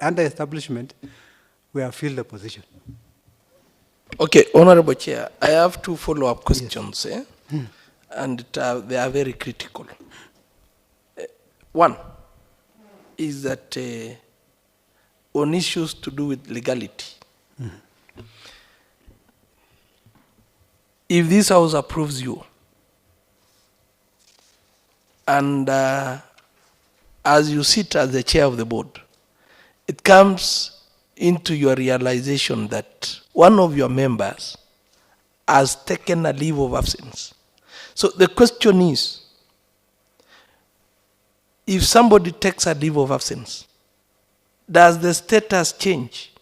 under establishment we have filled the position. Okay, Honorable Chair, I have two follow-up questions, and they are very critical. One is that on issues to do with legality, if this House approves you, and as you sit as the chair of the board, it comes into your realization that one of your members has taken a leave of absence. So the question is, if somebody takes a leave of absence, does the status change?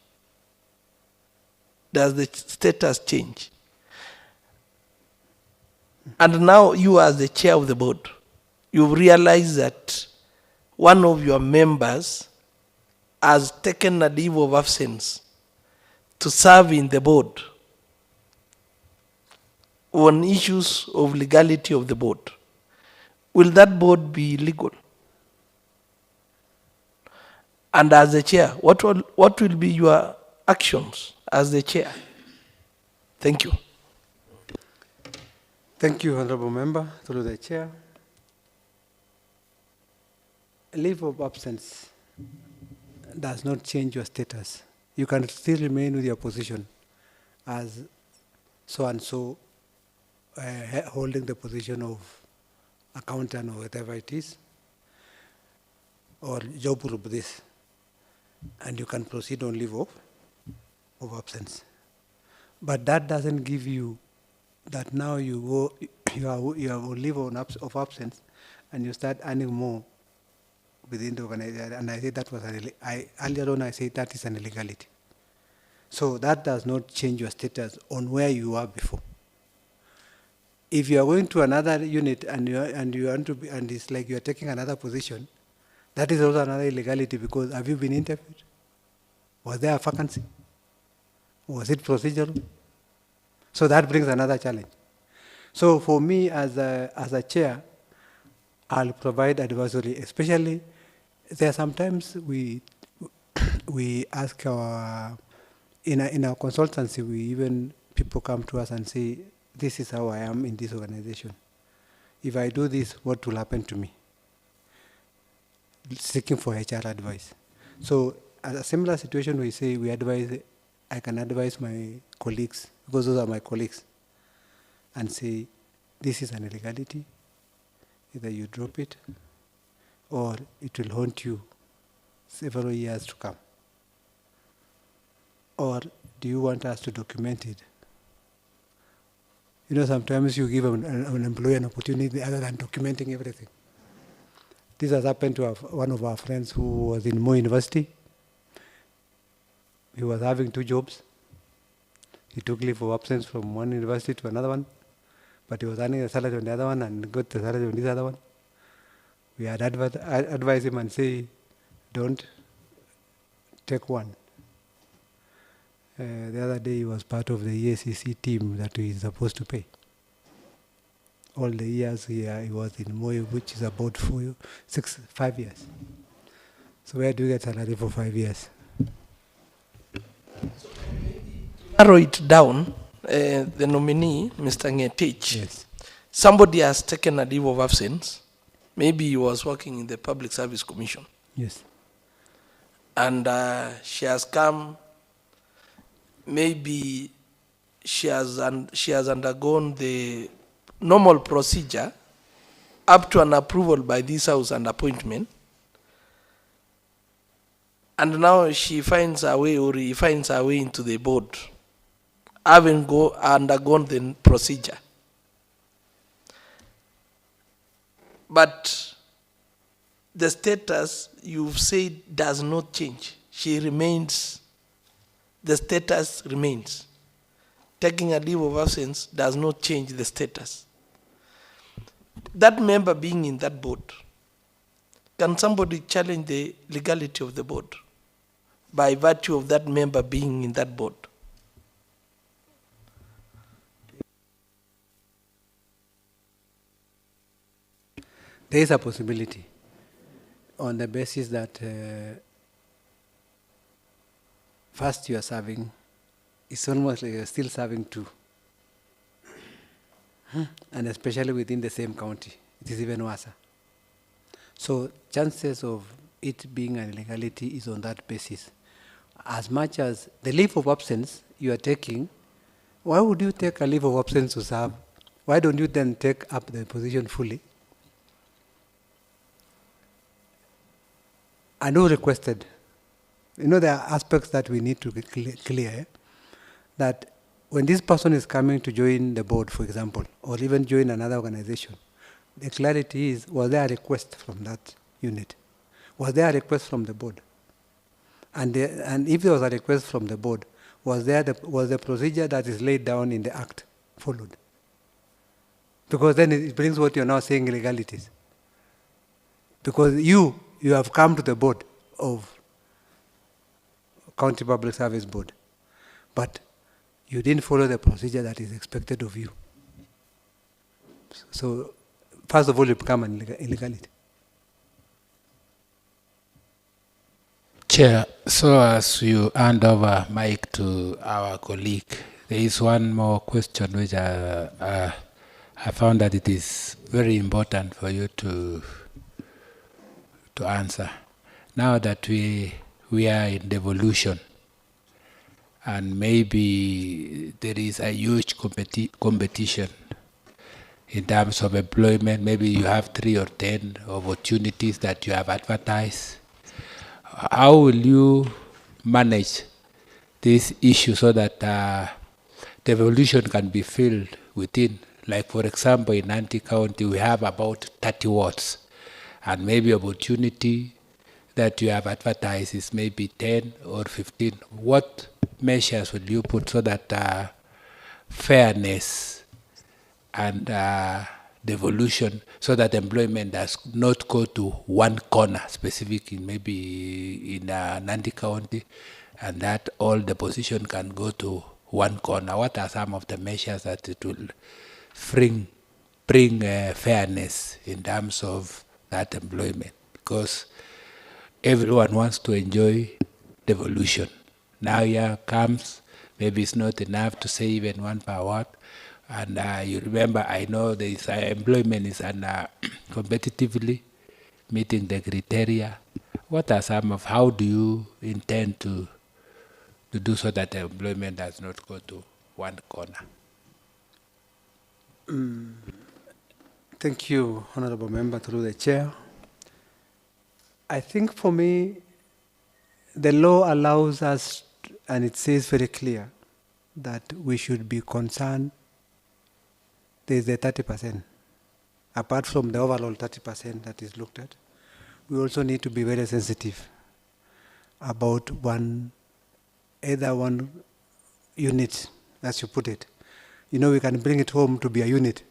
Does the status change? And now you as the chair of the board, you realize that one of your members has taken a leave of absence to serve in the board on issues of legality of the board. Will that board be legal? And as the chair, what will be your actions as the chair? Thank you. Thank you, Honorable Member, through the chair. A leave of absence does not change your status. You can still remain with your position as so-and-so holding the position of accountant or whatever it is, or job group this, and you can proceed on leave of absence. But that doesn't give you that now you have a leave of absence and you start earning more within the organization. And I said that was earlier on I said that is an illegality. So that does not change your status on where you were before. If you are going to another unit and you want to be, and it's like you are taking another position, that is also another illegality, because have you been interviewed? Was there a vacancy? Was it procedural? So that brings another challenge. So for me as a chair, I'll provide advisory, especially there are sometimes we ask our, in our consultancy, people come to us and say, this is how I am in this organization. If I do this, what will happen to me? Seeking for HR advice. So as a similar situation, we say I can advise my colleagues, because those are my colleagues, and say, this is an illegality. Either you drop it, or it will haunt you several years to come. Or do you want us to document it? You know, sometimes you give an employee an opportunity other than documenting everything. This has happened to one of our friends who was in Mo University. He was having 2 jobs. He took leave of absence from one university to another one, but he was earning a salary on the other one and got the salary on this other one. We had advised him and say, don't take one. The other day he was part of the EACC team that he is supposed to pay. All the years he was in Moyo, which is about 5 years. So where do you get salary for 5 years? Narrow it down, the nominee, Mr. Ngetich, yes. Somebody has taken a leave of absence. Maybe he was working in the Public Service Commission. Yes. And she has come, maybe she has undergone the normal procedure up to an approval by this House and appointment. And now she finds her way, or he finds her way into the board, having undergone the procedure. But the status you've said does not change. She remains, the status remains. Taking a leave of absence does not change the status. That member being in that board, can somebody challenge the legality of the board by virtue of that member being in that board? There is a possibility on the basis that first you are serving, it's almost like you're still serving two. And especially within the same county, it is even worse. So chances of it being an illegality is on that basis. As much as the leave of absence you are taking, why would you take a leave of absence to serve? Why don't you then take up the position fully? And who requested? You know, there are aspects that we need to be clear, that when this person is coming to join the board, for example, or even join another organization, the clarity is, was there a request from that unit? Was there a request from the board? And if there was a request from the board, was the procedure that is laid down in the act followed? Because then it brings what you're now saying, illegalities. Because you have come to the board of County Public Service Board, but you didn't follow the procedure that is expected of you. So, first of all, you become an illegality. Chair, so as you hand over mic to our colleague, there is one more question which I found that it is very important for you to answer. Now that we are in devolution, and maybe there is a huge competition in terms of employment, maybe you have 3 or 10 opportunities that you have advertised. How will you manage this issue so that devolution can be filled within? Like, for example, in Nandi County, we have about 30 wards, and maybe opportunity that you have advertised is maybe 10 or 15. What measures will you put so that fairness and devolution, so that employment does not go to one corner, specifically maybe in Nandi County, and that all the position can go to one corner? What are some of the measures that it will bring fairness in terms of that employment? Because everyone wants to enjoy devolution. Now here comes, maybe it's not enough to say even 1 per ward. And you remember, I know there is employment is competitively meeting the criteria. What are some of, how do you intend to do so that the employment does not go to one corner? Thank you, Honorable Member, through the chair. I think for me, the law allows us, and it says very clear, that we should be concerned. There is the 30%. Apart from the overall 30% that is looked at, we also need to be very sensitive about either one unit, as you put it. You know, we can bring it home to be a unit,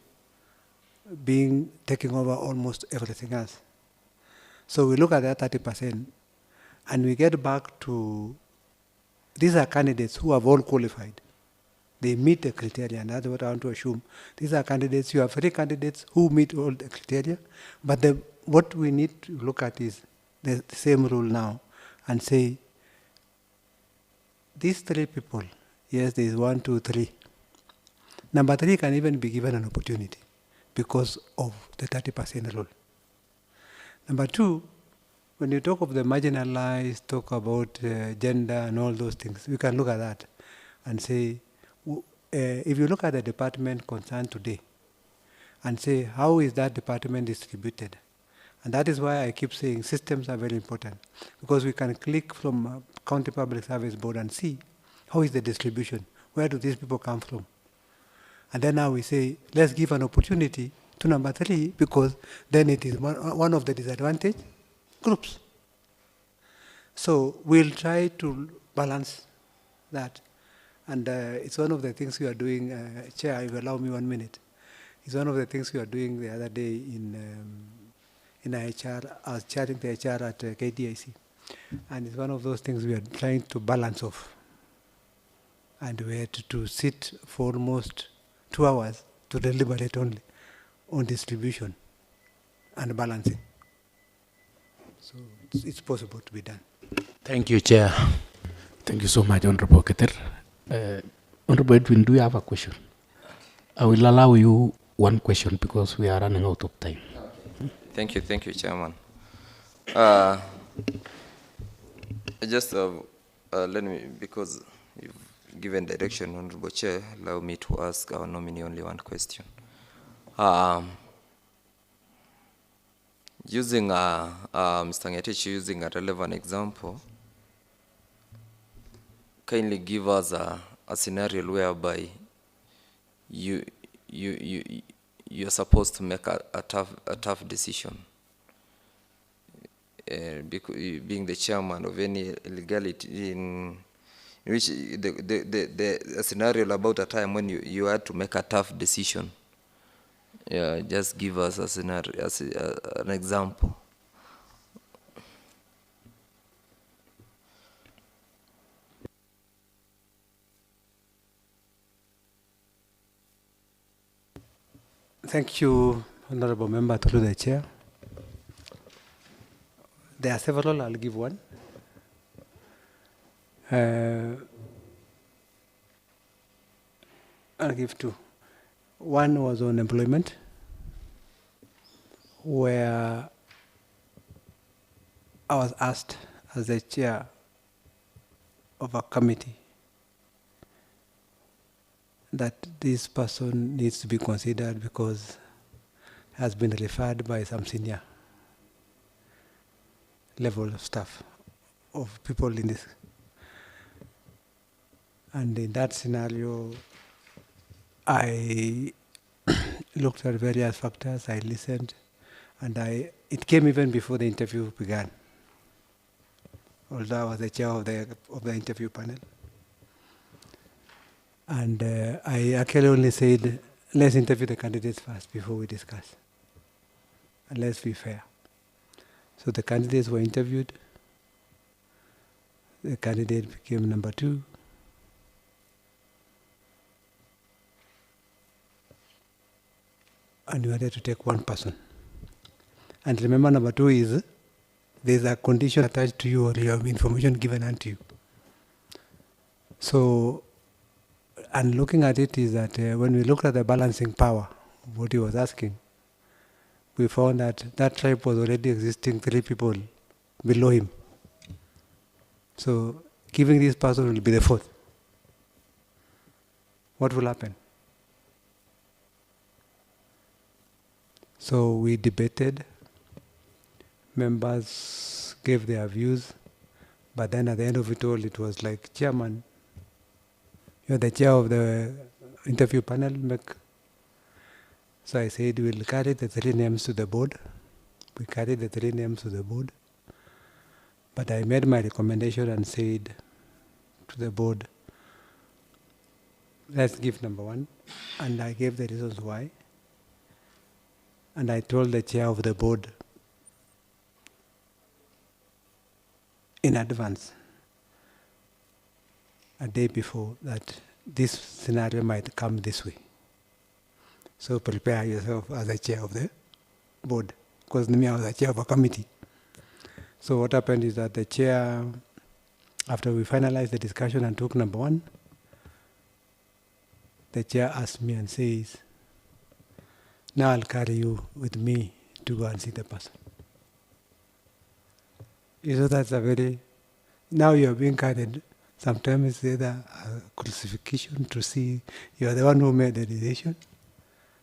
taking over almost everything else. So we look at that 30%, and we get back to, these are candidates who have all qualified. They meet the criteria, and that's what I want to assume. These are candidates, you have 3 candidates who meet all the criteria, but what we need to look at is the same rule now, and say, these 3 people, yes, there is 1, 2, 3. Number 3 can even be given an opportunity because of the 30% rule. Number 2, when you talk of the marginalized, talk about gender and all those things, we can look at that and say, if you look at the department concerned today and say, how is that department distributed? And that is why I keep saying systems are very important, because we can click from County Public Service Board and see how is the distribution, where do these people come from? And then now we say, let's give an opportunity to number 3 because then it is one of the disadvantaged groups. So we'll try to balance that. And it's one of the things we are doing, Chair, if you allow me 1 minute. It's one of the things we are doing the other day in HR, I was chairing the HR at KDIC. And it's one of those things we are trying to balance off. And we had to sit for almost 2 hours to deliberate only on distribution and balancing. So it's possible to be done. Thank you, Chair. Thank you so much, Honorable Keter. Honorable Edwin, do you have a question? I will allow you one question because we are running out of time. Thank you, Chairman. Just let me, because you've given direction, Honorable Chair, allow me to ask our nominee only one question. Using Mr. Ngetich, using a relevant example, kindly give us a scenario whereby you're supposed to make a tough decision. Being the chairman of any illegality in which a scenario about a time when you had to make a tough decision. Yeah, just give us a scenario, as an example. Thank you, Honorable Member, through the Chair. There are several, I'll give one. I'll give two. One was on employment, where I was asked as the chair of a committee that this person needs to be considered because has been referred by some senior level of staff, of people in this. And in that scenario, I looked at various factors, I listened, and it came even before the interview began, although I was the chair of the interview panel. And I actually only said, let's interview the candidates first before we discuss. And let's be fair. So the candidates were interviewed. The candidate became number 2. And you had to take one person. And remember, number 2 is there's a condition attached to you or you have information given unto you. So, and looking at it is that when we looked at the balancing power, what he was asking, we found that that tribe was already existing 3 people below him. So giving this person will be the 4th. What will happen? So we debated, members gave their views, but then at the end of it all, it was like, Chairman, you're the chair of the interview panel. So I said, we'll carry the 3 names to the board. We carried the 3 names to the board. But I made my recommendation and said to the board, let's give number 1. And I gave the reasons why. And I told the chair of the board in advance, a day before, that this scenario might come this way. So prepare yourself as a chair of the board, because me, I was a chair of a committee. So what happened is that the chair, after we finalized the discussion and took number 1, the chair asked me and says, now I'll carry you with me to go and see the person. You know, that's a very, now you're being carried. Sometimes it's either a crucifixion to see you are the one who made the decision.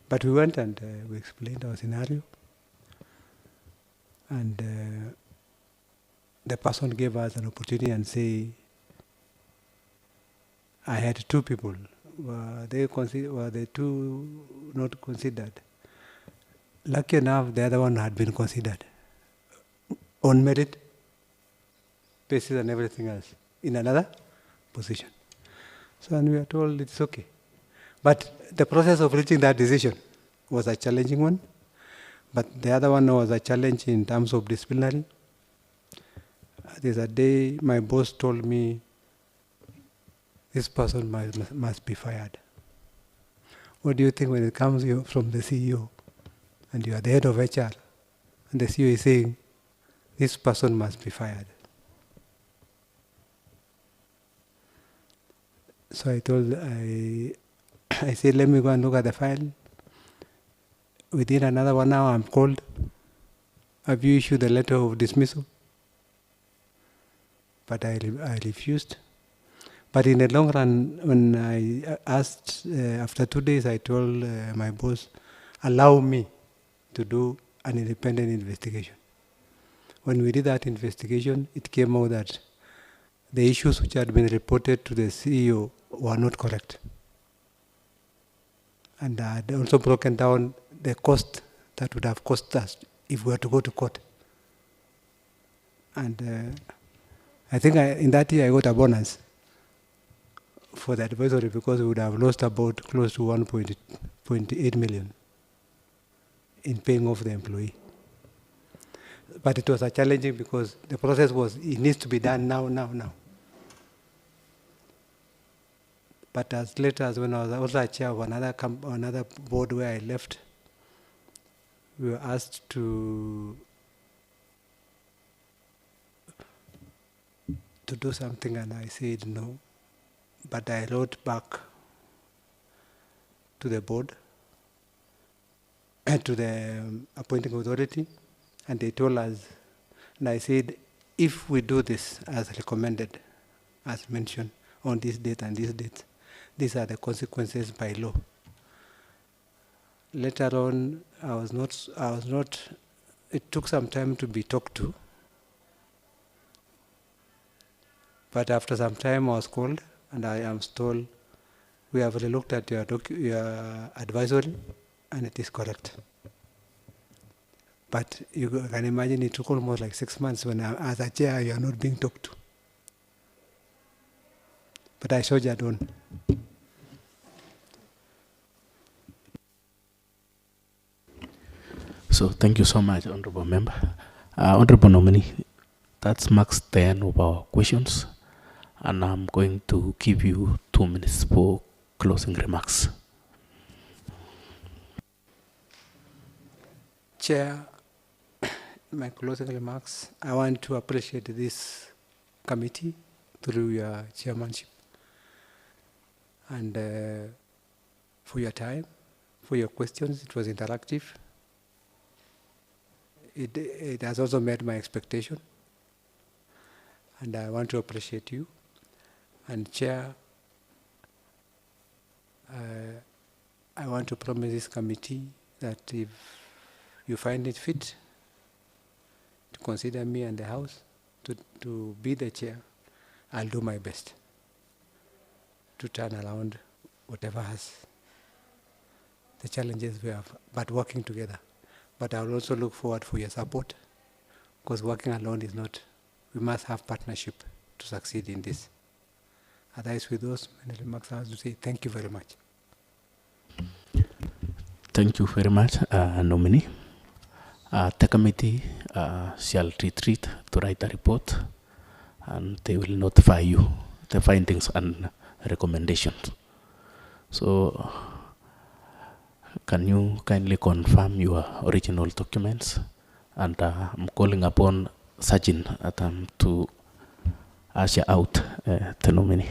But we went and we explained our scenario. And the person gave us an opportunity and say, I had 2 people. Were they 2 not considered? Lucky enough, the other one had been considered on merit basis and everything else in another position. So, and we are told it's okay. But the process of reaching that decision was a challenging one. But the other one was a challenge in terms of disciplinary. There's a day my boss told me, this person must be fired. What do you think when it comes from the CEO and you are the head of HR and the CEO is saying, this person must be fired? So I said, let me go and look at the file. Within another 1 hour, I'm called. Have you issued a letter of dismissal? But I refused. But in the long run, when I asked, after 2 days, I told my boss, allow me to do an independent investigation. When we did that investigation, it came out that the issues which had been reported to the CEO were not correct. And I had also broken down the cost that would have cost us if we were to go to court. And I think in that year I got a bonus for the advisory because we would have lost about close to 1.8 million in paying off the employee. But it was a challenging because the process was, it needs to be done now. But as late as when I was also a chair of another board where I left, we were asked to do something, and I said no. But I wrote back to the board and to the appointing authority, and they told us, and I said, if we do this as recommended, as mentioned, on this date and this date, these are the consequences by law. Later on, I was not, it took some time to be talked to. But after some time I was called and I am told, we have relooked at your advisory and it is correct. But you can imagine it took almost like 6 months when as a chair you are not being talked to. But I soldiered on. So thank you so much, Honorable Member. Honorable Nominee, that marks the end of our questions, and I'm going to give you 2 minutes for closing remarks. Chair, my closing remarks, I want to appreciate this committee through your chairmanship and for your time, for your questions. It was interactive. It has also met my expectation, and I want to appreciate you. And Chair, I want to promise this committee that if you find it fit to consider me and the House to be the chair, I'll do my best to turn around whatever has the challenges we have, but working together. But I will also look forward for your support, because working alone is not, we must have partnership to succeed in this. Otherwise, with those many remarks, I have to say thank you very much. Thank you very much, Nominee. The committee shall retreat to write a report, and they will notify you the findings and recommendations. So, can you kindly confirm your original documents? And I'm calling upon Sergeant to usher out the nominee.